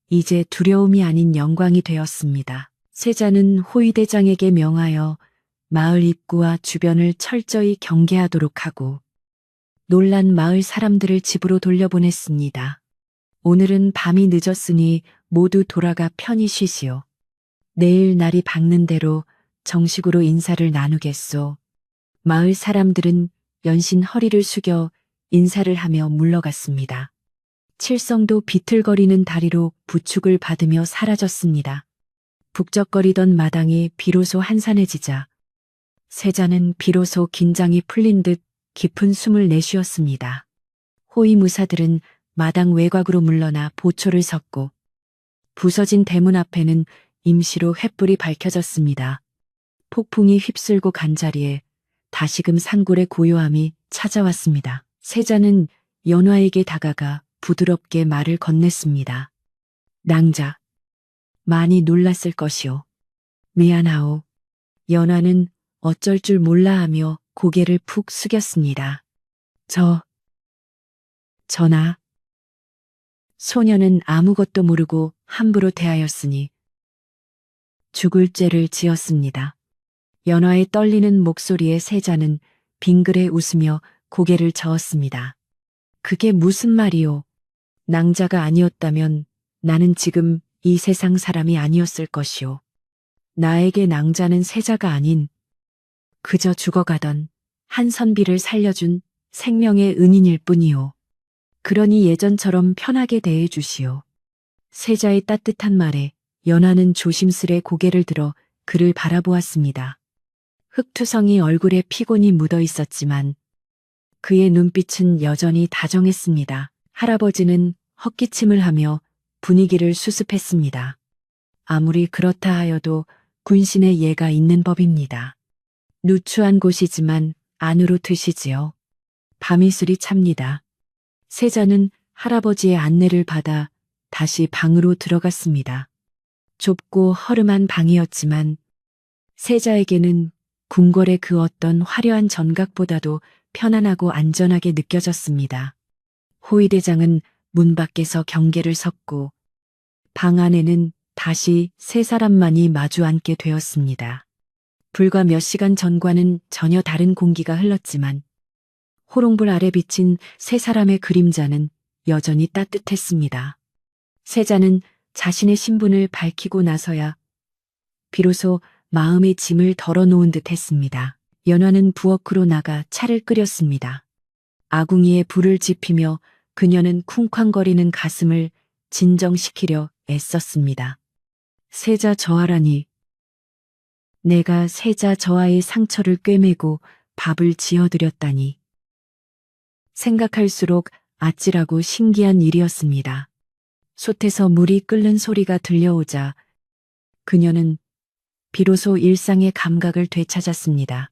이제 두려움이 아닌 영광이 되었습니다. 세자는 호위대장에게 명하여 마을 입구와 주변을 철저히 경계하도록 하고 놀란 마을 사람들을 집으로 돌려보냈습니다. 오늘은 밤이 늦었으니 모두 돌아가 편히 쉬시오. 내일 날이 밝는 대로 정식으로 인사를 나누겠소. 마을 사람들은 연신 허리를 숙여 인사를 하며 물러갔습니다. 칠성도 비틀거리는 다리로 부축을 받으며 사라졌습니다. 북적거리던 마당이 비로소 한산해지자 세자는 비로소 긴장이 풀린 듯 깊은 숨을 내쉬었습니다. 호위무사들은 마당 외곽으로 물러나 보초를 섰고 부서진 대문 앞에는 임시로 횃불이 밝혀졌습니다. 폭풍이 휩쓸고 간 자리에 다시금 산골의 고요함이 찾아왔습니다. 세자는 연화에게 다가가 부드럽게 말을 건넸습니다. 낭자, 많이 놀랐을 것이오. 미안하오. 연화는 어쩔 줄 몰라 하며 고개를 푹 숙였습니다. 전하. 소녀는 아무것도 모르고 함부로 대하였으니 죽을 죄를 지었습니다. 연화의 떨리는 목소리에 세자는 빙그레 웃으며 고개를 저었습니다. 그게 무슨 말이오? 낭자가 아니었다면 나는 지금 이 세상 사람이 아니었을 것이오. 나에게 낭자는 세자가 아닌 그저 죽어가던 한선비를 살려준 생명의 은인일 뿐이오. 그러니 예전처럼 편하게 대해 주시오. 세자의 따뜻한 말에 연화는 조심스레 고개를 들어 그를 바라보았습니다. 흑투성이 얼굴에 피곤이 묻어 있었지만 그의 눈빛은 여전히 다정했습니다. 할아버지는 헛기침을 하며 분위기를 수습했습니다. 아무리 그렇다 하여도 군신의 예가 있는 법입니다. 누추한 곳이지만 안으로 드시지요. 밤이슬이 찹니다. 세자는 할아버지의 안내를 받아 다시 방으로 들어갔습니다. 좁고 허름한 방이었지만 세자에게는 궁궐의 그 어떤 화려한 전각보다도 편안하고 안전하게 느껴졌습니다. 호위대장은 문 밖에서 경계를 섰고 방 안에는 다시 세 사람만이 마주 앉게 되었습니다. 불과 몇 시간 전과는 전혀 다른 공기가 흘렀지만 호롱불 아래 비친 세 사람의 그림자는 여전히 따뜻했습니다. 세자는 자신의 신분을 밝히고 나서야 비로소 마음의 짐을 덜어놓은 듯 했습니다. 연화는 부엌으로 나가 차를 끓였습니다. 아궁이에 불을 지피며 그녀는 쿵쾅거리는 가슴을 진정시키려 애썼습니다. 세자 저하라니. 내가 세자 저하의 상처를 꿰매고 밥을 지어드렸다니. 생각할수록 아찔하고 신기한 일이었습니다. 솥에서 물이 끓는 소리가 들려오자 그녀는 비로소 일상의 감각을 되찾았습니다.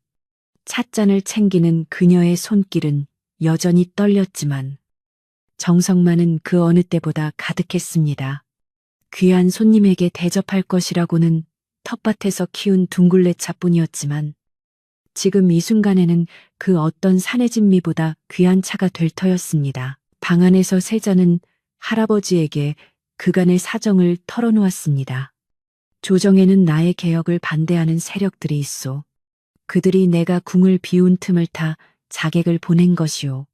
찻잔을 챙기는 그녀의 손길은 여전히 떨렸지만 정성만은 그 어느 때보다 가득했습니다. 귀한 손님에게 대접할 것이라고는 텃밭에서 키운 둥굴레차뿐이었지만 지금 이 순간에는 그 어떤 산해진미보다 귀한 차가 될 터였습니다. 방 안에서 세자는 할아버지에게 그간의 사정을 털어놓았습니다. 조정에는 나의 개혁을 반대하는 세력들이 있어. 그들이 내가 궁을 비운 틈을 타 자객을 보낸 것이오.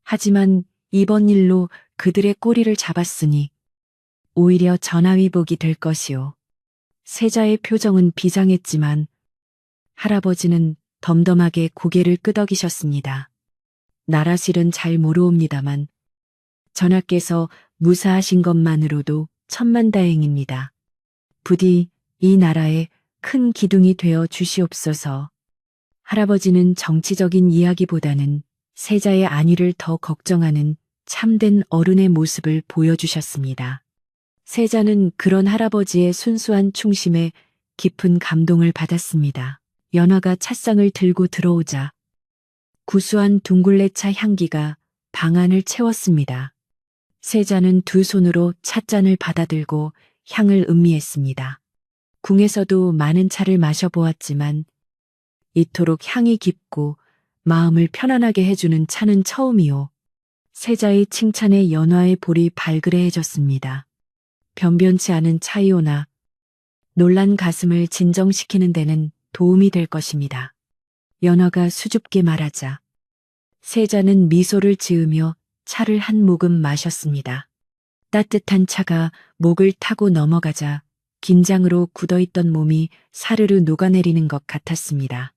하지만 이번 일로 그들의 꼬리를 잡았으니 오히려 전하위복이 될 것이오. 세자의 표정은 비장했지만 할아버지는 덤덤하게 고개를 끄덕이셨습니다. 나라실은 잘 모르옵니다만 전하께서 무사하신 것만으로도 천만다행입니다. 부디 이 나라에 큰 기둥이 되어 주시옵소서. 할아버지는 정치적인 이야기보다는 세자의 안위를 더 걱정하는 참된 어른의 모습을 보여주셨습니다. 세자는 그런 할아버지의 순수한 충심에 깊은 감동을 받았습니다. 연화가 찻상을 들고 들어오자 구수한 둥굴레차 향기가 방 안을 채웠습니다. 세자는 두 손으로 찻잔을 받아들고 향을 음미했습니다. 궁에서도 많은 차를 마셔보았지만 이토록 향이 깊고 마음을 편안하게 해주는 차는 처음이요. 세자의 칭찬에 연화의 볼이 발그레해졌습니다. 변변치 않은 차이오나 놀란 가슴을 진정시키는 데는 도움이 될 것입니다. 연화가 수줍게 말하자 세자는 미소를 지으며 차를 한 모금 마셨습니다. 따뜻한 차가 목을 타고 넘어가자 긴장으로 굳어있던 몸이 사르르 녹아내리는 것 같았습니다.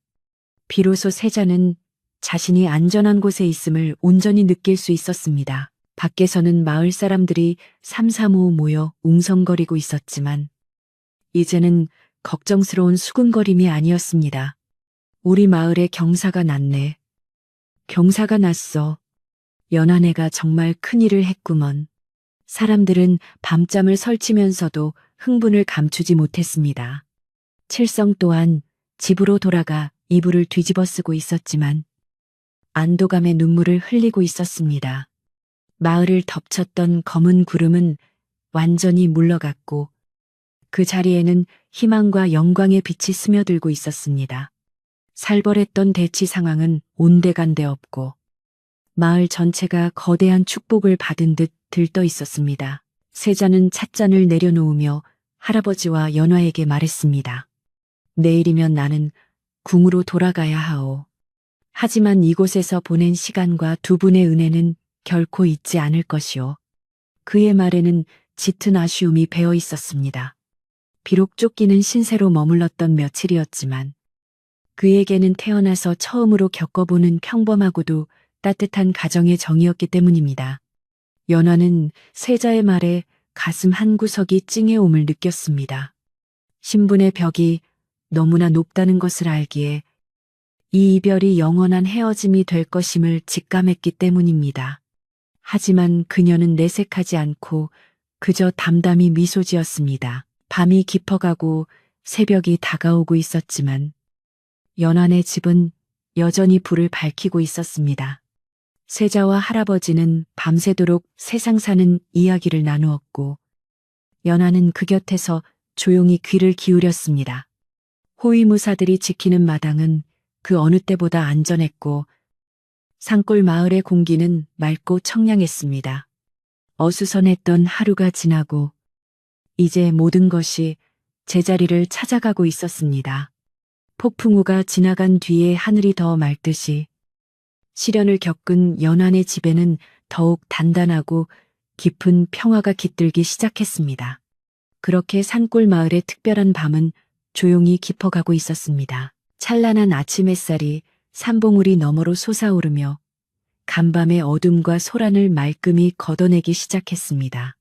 비로소 세자는 자신이 안전한 곳에 있음을 온전히 느낄 수 있었습니다. 밖에서는 마을 사람들이 삼삼오오 모여 웅성거리고 있었지만 이제는 걱정스러운 수군거림이 아니었습니다. 우리 마을에 경사가 났네. 경사가 났어. 연한애가 정말 큰일을 했구먼. 사람들은 밤잠을 설치면서도 흥분을 감추지 못했습니다. 칠성 또한 집으로 돌아가 이불을 뒤집어 쓰고 있었지만 안도감의 눈물을 흘리고 있었습니다. 마을을 덮쳤던 검은 구름은 완전히 물러갔고 그 자리에는 희망과 영광의 빛이 스며들고 있었습니다. 살벌했던 대치 상황은 온데간데 없고 마을 전체가 거대한 축복을 받은 듯 들떠 있었습니다. 세자는 찻잔을 내려놓으며 할아버지와 연화에게 말했습니다. 내일이면 나는 궁으로 돌아가야 하오. 하지만 이곳에서 보낸 시간과 두 분의 은혜는 결코 잊지 않을 것이오. 그의 말에는 짙은 아쉬움이 배어 있었습니다. 비록 쫓기는 신세로 머물렀던 며칠이었지만 그에게는 태어나서 처음으로 겪어보는 평범하고도 따뜻한 가정의 정이었기 때문입니다. 연화는 세자의 말에 가슴 한구석이 찡해옴을 느꼈습니다. 신분의 벽이 너무나 높다는 것을 알기에 이 이별이 영원한 헤어짐이 될 것임을 직감했기 때문입니다. 하지만 그녀는 내색하지 않고 그저 담담히 미소 지었습니다. 밤이 깊어가고 새벽이 다가오고 있었지만 연한의 집은 여전히 불을 밝히고 있었습니다. 세자와 할아버지는 밤새도록 세상 사는 이야기를 나누었고 연한은 그 곁에서 조용히 귀를 기울였습니다. 호위무사들이 지키는 마당은 그 어느 때보다 안전했고 산골 마을의 공기는 맑고 청량했습니다. 어수선했던 하루가 지나고 이제 모든 것이 제자리를 찾아가고 있었습니다. 폭풍우가 지나간 뒤에 하늘이 더 맑듯이 시련을 겪은 연한의 집에는 더욱 단단하고 깊은 평화가 깃들기 시작했습니다. 그렇게 산골 마을의 특별한 밤은 조용히 깊어가고 있었습니다. 찬란한 아침 햇살이 산봉우리 너머로 솟아오르며 간밤의 어둠과 소란을 말끔히 걷어내기 시작했습니다.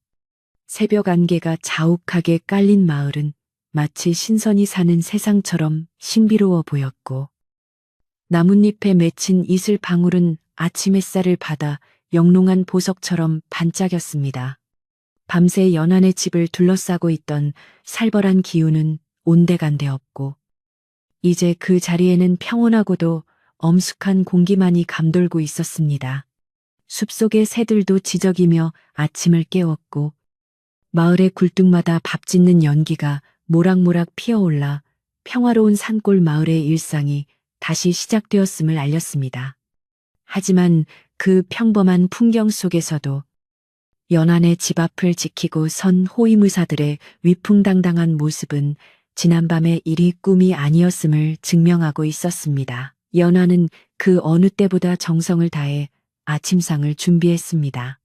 새벽 안개가 자욱하게 깔린 마을은 마치 신선히 사는 세상처럼 신비로워 보였고 나뭇잎에 맺힌 이슬 방울은 아침 햇살을 받아 영롱한 보석처럼 반짝였습니다. 밤새 연한의 집을 둘러싸고 있던 살벌한 기운은 온데간데 없고 이제 그 자리에는 평온하고도 엄숙한 공기만이 감돌고 있었습니다. 숲속의 새들도 지저귀며 아침을 깨웠고 마을의 굴뚝마다 밥 짓는 연기가 모락모락 피어올라 평화로운 산골 마을의 일상이 다시 시작되었음을 알렸습니다. 하지만 그 평범한 풍경 속에서도 연안의 집 앞을 지키고 선 호위무사들의 위풍당당한 모습은 지난밤의 일이 꿈이 아니었음을 증명하고 있었습니다. 연안은 그 어느 때보다 정성을 다해 아침상을 준비했습니다.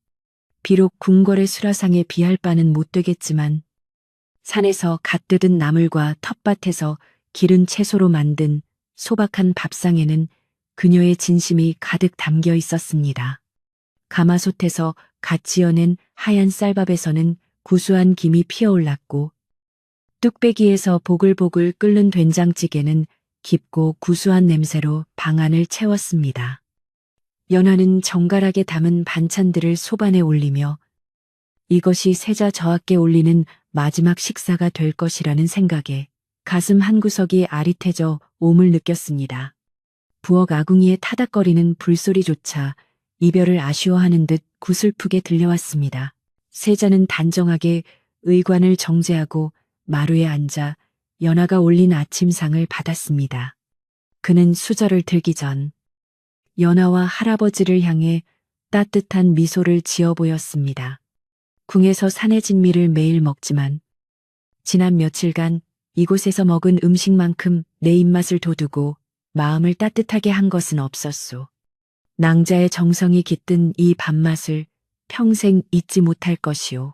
비록 궁궐의 수라상에 비할 바는 못 되겠지만 산에서 갓 뜯은 나물과 텃밭에서 기른 채소로 만든 소박한 밥상에는 그녀의 진심이 가득 담겨 있었습니다. 가마솥에서 갓 지어낸 하얀 쌀밥에서는 구수한 김이 피어올랐고 뚝배기에서 보글보글 끓는 된장찌개는 깊고 구수한 냄새로 방안을 채웠습니다. 연화는 정갈하게 담은 반찬들을 소반에 올리며 이것이 세자 저하께 올리는 마지막 식사가 될 것이라는 생각에 가슴 한구석이 아릿해져 옴을 느꼈습니다. 부엌 아궁이의 타닥거리는 불소리조차 이별을 아쉬워하는 듯 구슬프게 들려왔습니다. 세자는 단정하게 의관을 정제하고 마루에 앉아 연화가 올린 아침상을 받았습니다. 그는 수저를 들기 전 연화와 할아버지를 향해 따뜻한 미소를 지어 보였습니다. 궁에서 산의 진미를 매일 먹지만 지난 며칠간 이곳에서 먹은 음식만큼 내 입맛을 돋우고 마음을 따뜻하게 한 것은 없었소. 낭자의 정성이 깃든 이 밥맛을 평생 잊지 못할 것이오.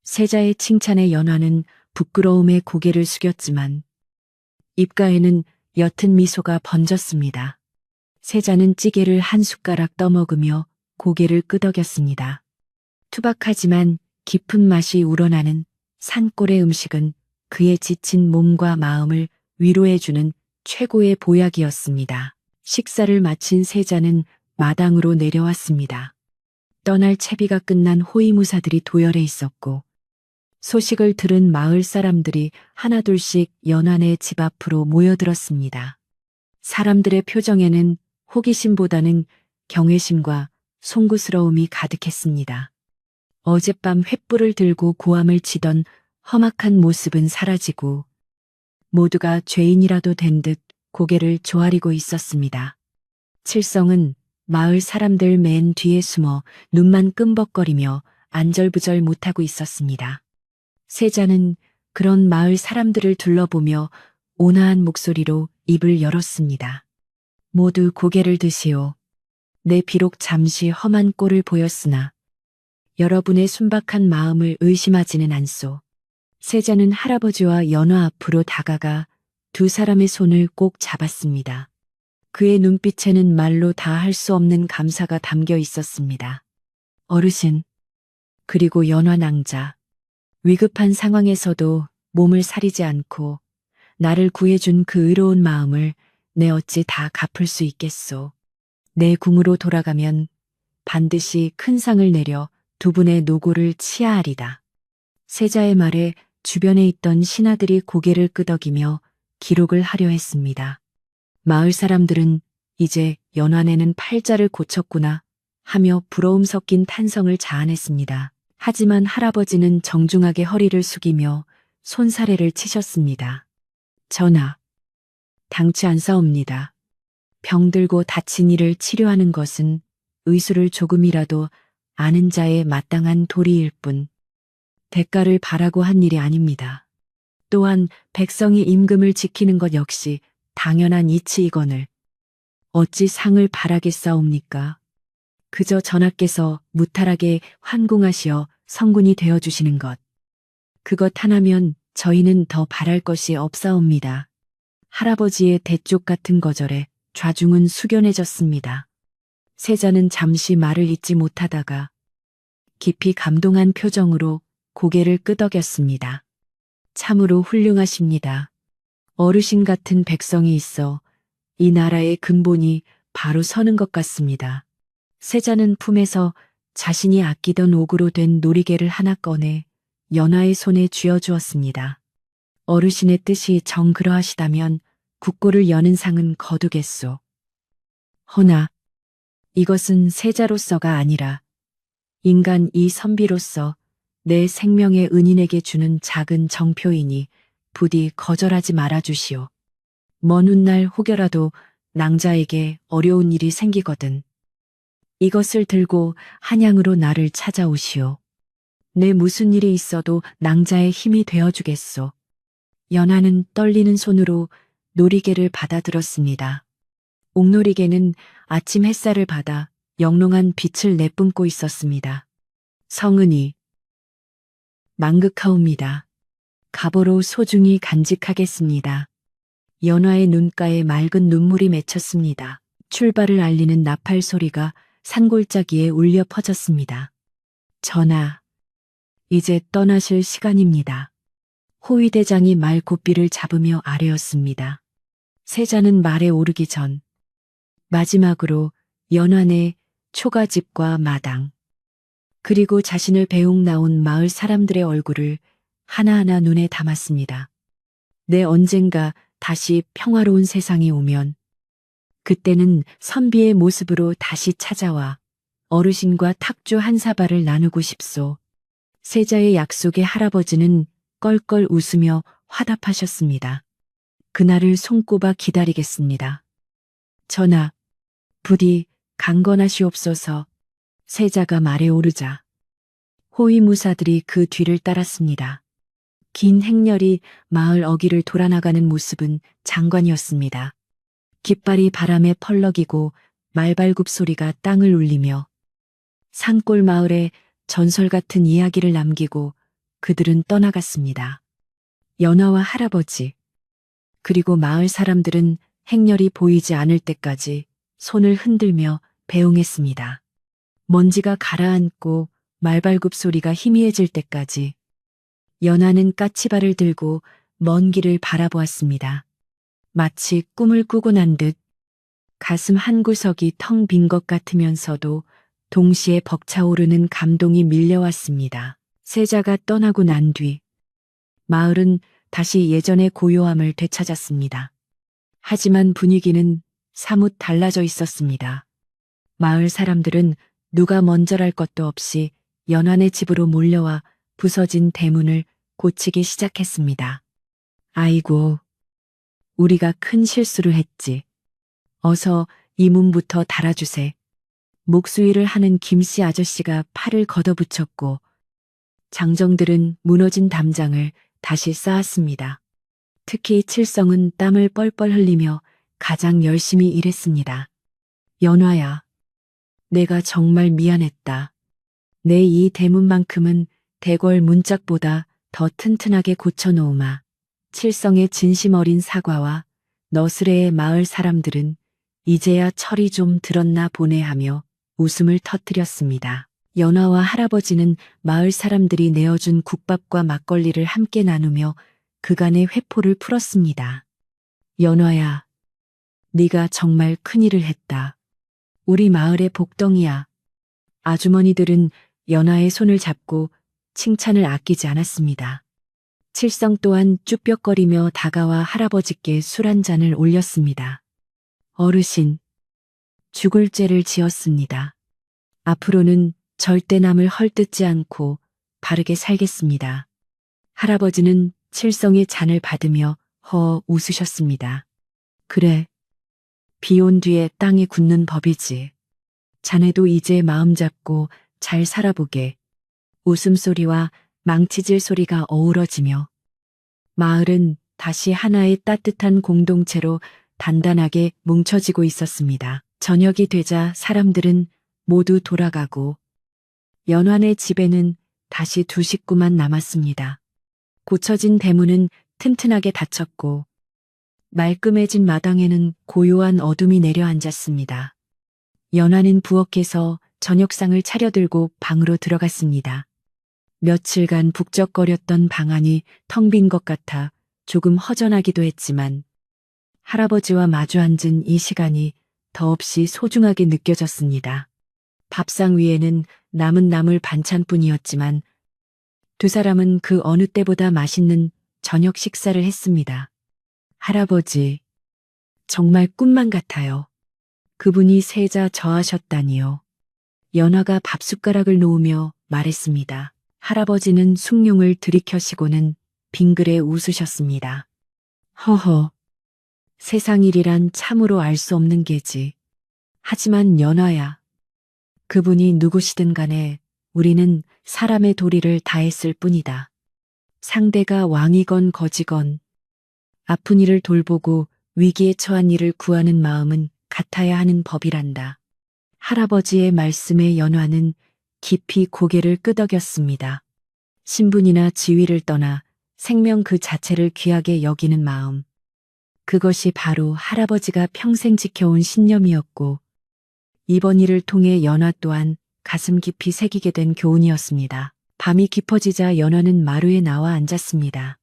세자의 칭찬에 연화는 부끄러움에 고개를 숙였지만 입가에는 옅은 미소가 번졌습니다. 세자는 찌개를 한 숟가락 떠먹으며 고개를 끄덕였습니다. 투박하지만 깊은 맛이 우러나는 산골의 음식은 그의 지친 몸과 마음을 위로해주는 최고의 보약이었습니다. 식사를 마친 세자는 마당으로 내려왔습니다. 떠날 채비가 끝난 호위무사들이 도열해 있었고 소식을 들은 마을 사람들이 하나둘씩 연안의 집 앞으로 모여들었습니다. 사람들의 표정에는 호기심보다는 경외심과 송구스러움이 가득했습니다. 어젯밤 횃불을 들고 고함을 치던 험악한 모습은 사라지고 모두가 죄인이라도 된 듯 고개를 조아리고 있었습니다. 칠성은 마을 사람들 맨 뒤에 숨어 눈만 끔벅거리며 안절부절 못하고 있었습니다. 세자는 그런 마을 사람들을 둘러보며 온화한 목소리로 입을 열었습니다. 모두 고개를 드시오. 내 비록 잠시 험한 꼴을 보였으나 여러분의 순박한 마음을 의심하지는 않소. 세자는 할아버지와 연화 앞으로 다가가 두 사람의 손을 꼭 잡았습니다. 그의 눈빛에는 말로 다 할 수 없는 감사가 담겨 있었습니다. 어르신, 그리고 연화 낭자, 위급한 상황에서도 몸을 사리지 않고 나를 구해준 그 의로운 마음을 내 어찌 다 갚을 수 있겠소. 내 궁으로 돌아가면 반드시 큰 상을 내려 두 분의 노고를 치하하리다. 세자의 말에 주변에 있던 신하들이 고개를 끄덕이며 기록을 하려 했습니다. 마을 사람들은 이제 연안에는 팔자를 고쳤구나 하며 부러움 섞인 탄성을 자아냈습니다. 하지만 할아버지는 정중하게 허리를 숙이며 손사래를 치셨습니다. 전하, 당치 않사옵니다. 병들고 다친 이를 치료하는 것은 의술을 조금이라도 아는 자의 마땅한 도리일 뿐 대가를 바라고 한 일이 아닙니다. 또한 백성이 임금을 지키는 것 역시 당연한 이치이거늘 어찌 상을 바라겠사옵니까? 그저 전하께서 무탈하게 환궁하시어 성군이 되어주시는 것. 그것 하나면 저희는 더 바랄 것이 없사옵니다. 할아버지의 대쪽 같은 거절에 좌중은 숙연해졌습니다. 세자는 잠시 말을 잇지 못하다가 깊이 감동한 표정으로 고개를 끄덕였습니다. 참으로 훌륭하십니다. 어르신 같은 백성이 있어 이 나라의 근본이 바로 서는 것 같습니다. 세자는 품에서 자신이 아끼던 옥으로 된 놀이개를 하나 꺼내 연화의 손에 쥐어주었습니다. 어르신의 뜻이 정 그러하시다면 국고를 여는 상은 거두겠소. 허나 이것은 세자로서가 아니라 인간 이 선비로서 내 생명의 은인에게 주는 작은 정표이니 부디 거절하지 말아 주시오. 먼 훗날 혹여라도 낭자에게 어려운 일이 생기거든 이것을 들고 한양으로 나를 찾아오시오. 내 무슨 일이 있어도 낭자의 힘이 되어주겠소. 연하는 떨리는 손으로 놀이개를 받아들었습니다. 옥놀이개는 아침 햇살을 받아 영롱한 빛을 내뿜고 있었습니다. 성은이 망극하옵니다. 가보로 소중히 간직하겠습니다. 연화의 눈가에 맑은 눈물이 맺혔습니다. 출발을 알리는 나팔 소리가 산골짜기에 울려 퍼졌습니다. 전하, 이제 떠나실 시간입니다. 호위대장이 말 고삐를 잡으며 아뢰었습니다. 세자는 말에 오르기 전 마지막으로 연안의 초가집과 마당 그리고 자신을 배웅 나온 마을 사람들의 얼굴을 하나하나 눈에 담았습니다. 내 언젠가 다시 평화로운 세상이 오면 그때는 선비의 모습으로 다시 찾아와 어르신과 탁주 한 사발을 나누고 싶소. 세자의 약속에 할아버지는 껄껄 웃으며 화답하셨습니다. 그날을 손꼽아 기다리겠습니다. 전하, 부디 강건하시옵소서. 세자가 말에 오르자 호위무사들이 그 뒤를 따랐습니다. 긴 행렬이 마을 어귀를 돌아나가는 모습은 장관이었습니다. 깃발이 바람에 펄럭이고 말발굽 소리가 땅을 울리며 산골 마을에 전설 같은 이야기를 남기고 그들은 떠나갔습니다. 연하와 할아버지 그리고 마을 사람들은 행렬이 보이지 않을 때까지 손을 흔들며 배웅했습니다. 먼지가 가라앉고 말발굽 소리가 희미해질 때까지 연하는 까치발을 들고 먼 길을 바라보았습니다. 마치 꿈을 꾸고 난 듯 가슴 한구석이 텅 빈 것 같으면서도 동시에 벅차오르는 감동이 밀려왔습니다. 세자가 떠나고 난 뒤 마을은 다시 예전의 고요함을 되찾았습니다. 하지만 분위기는 사뭇 달라져 있었습니다. 마을 사람들은 누가 먼저랄 것도 없이 연안의 집으로 몰려와 부서진 대문을 고치기 시작했습니다. 아이고, 우리가 큰 실수를 했지. 어서 이 문부터 달아주세. 목수일을 하는 김씨 아저씨가 팔을 걷어붙였고 장정들은 무너진 담장을 다시 쌓았습니다. 특히 칠성은 땀을 뻘뻘 흘리며 가장 열심히 일했습니다. 연화야, 내가 정말 미안했다. 내 이 대문만큼은 대궐 문짝보다 더 튼튼하게 고쳐놓으마. 칠성의 진심 어린 사과와 너스레의 마을 사람들은 이제야 철이 좀 들었나 보네 하며 웃음을 터뜨렸습니다. 연화와 할아버지는 마을 사람들이 내어준 국밥과 막걸리를 함께 나누며 그간의 회포를 풀었습니다. 연화야, 네가 정말 큰일을 했다. 우리 마을의 복덩이야. 아주머니들은 연화의 손을 잡고 칭찬을 아끼지 않았습니다. 칠성 또한 쭈뼛거리며 다가와 할아버지께 술 한 잔을 올렸습니다. 어르신, 죽을 죄를 지었습니다. 앞으로는 절대 남을 헐뜯지 않고 바르게 살겠습니다. 할아버지는 칠성의 잔을 받으며 허 웃으셨습니다. 그래, 비 온 뒤에 땅이 굳는 법이지. 자네도 이제 마음 잡고 잘 살아보게. 웃음소리와 망치질 소리가 어우러지며 마을은 다시 하나의 따뜻한 공동체로 단단하게 뭉쳐지고 있었습니다. 저녁이 되자 사람들은 모두 돌아가고 연환의 집에는 다시 두 식구만 남았습니다. 고쳐진 대문은 튼튼하게 닫혔고 말끔해진 마당에는 고요한 어둠이 내려앉았습니다. 연환은 부엌에서 저녁상을 차려들고 방으로 들어갔습니다. 며칠간 북적거렸던 방 안이 텅 빈 것 같아 조금 허전하기도 했지만 할아버지와 마주 앉은 이 시간이 더없이 소중하게 느껴졌습니다. 밥상 위에는 남은 나물 반찬뿐이었지만 두 사람은 그 어느 때보다 맛있는 저녁 식사를 했습니다. 할아버지, 정말 꿈만 같아요. 그분이 세자 저하셨다니요. 연화가 밥숟가락을 놓으며 말했습니다. 할아버지는 숭늉을 들이켜시고는 빙그레 웃으셨습니다. 허허, 세상 일이란 참으로 알 수 없는 게지. 하지만 연화야, 그분이 누구시든 간에 우리는 사람의 도리를 다했을 뿐이다. 상대가 왕이건 거지건 아픈 이를 돌보고 위기에 처한 이를 구하는 마음은 같아야 하는 법이란다. 할아버지의 말씀에 연화는 깊이 고개를 끄덕였습니다. 신분이나 지위를 떠나 생명 그 자체를 귀하게 여기는 마음. 그것이 바로 할아버지가 평생 지켜온 신념이었고 이번 일을 통해 연화 또한 가슴 깊이 새기게 된 교훈이었습니다. 밤이 깊어지자 연화는 마루에 나와 앉았습니다.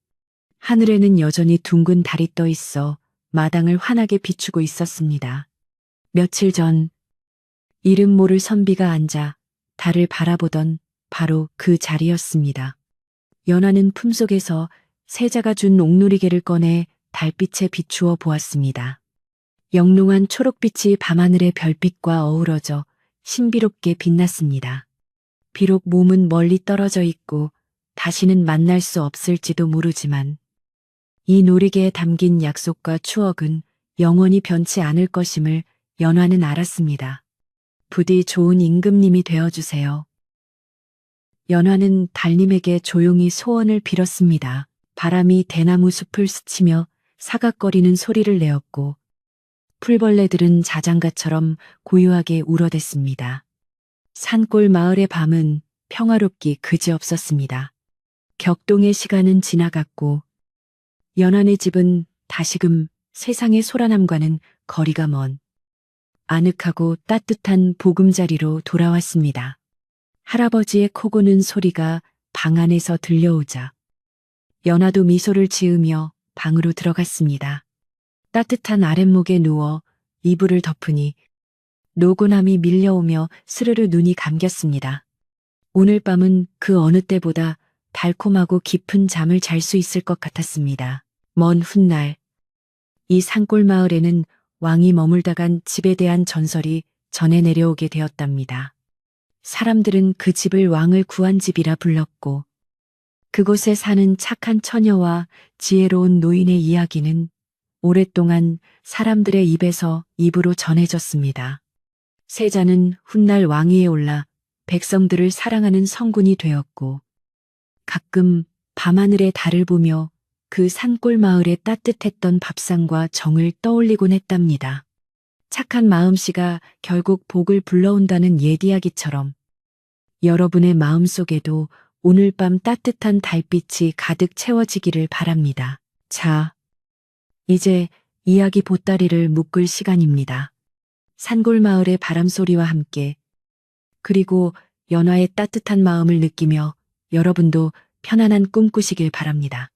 하늘에는 여전히 둥근 달이 떠 있어 마당을 환하게 비추고 있었습니다. 며칠 전 이름 모를 선비가 앉아 달을 바라보던 바로 그 자리였습니다. 연화는 품속에서 세자가 준 옥누리개를 꺼내 달빛에 비추어 보았습니다. 영롱한 초록빛이 밤하늘의 별빛과 어우러져 신비롭게 빛났습니다. 비록 몸은 멀리 떨어져 있고 다시는 만날 수 없을지도 모르지만 이 놀이개에 담긴 약속과 추억은 영원히 변치 않을 것임을 연화는 알았습니다. 부디 좋은 임금님이 되어주세요. 연화는 달님에게 조용히 소원을 빌었습니다. 바람이 대나무 숲을 스치며 사각거리는 소리를 내었고 풀벌레들은 자장가처럼 고요하게 울어댔습니다. 산골 마을의 밤은 평화롭기 그지없었습니다. 격동의 시간은 지나갔고 연한의 집은 다시금 세상의 소란함과는 거리가 먼 아늑하고 따뜻한 보금자리로 돌아왔습니다. 할아버지의 코 고는 소리가 방 안에서 들려오자 연화도 미소를 지으며 방으로 들어갔습니다. 따뜻한 아랫목에 누워 이불을 덮으니 노곤함이 밀려오며 스르르 눈이 감겼습니다. 오늘 밤은 그 어느 때보다 달콤하고 깊은 잠을 잘 수 있을 것 같았습니다. 먼 훗날 이 산골 마을에는 왕이 머물다간 집에 대한 전설이 전해 내려오게 되었답니다. 사람들은 그 집을 왕을 구한 집이라 불렀고 그곳에 사는 착한 처녀와 지혜로운 노인의 이야기는 오랫동안 사람들의 입에서 입으로 전해졌습니다. 세자는 훗날 왕위에 올라 백성들을 사랑하는 성군이 되었고 가끔 밤하늘의 달을 보며 그 산골 마을의 따뜻했던 밥상과 정을 떠올리곤 했답니다. 착한 마음씨가 결국 복을 불러온다는 옛 이야기처럼 여러분의 마음속에도 오늘 밤 따뜻한 달빛이 가득 채워지기를 바랍니다. 자, 이제 이야기 보따리를 묶을 시간입니다. 산골 마을의 바람소리와 함께 그리고 연화의 따뜻한 마음을 느끼며 여러분도 편안한 꿈 꾸시길 바랍니다.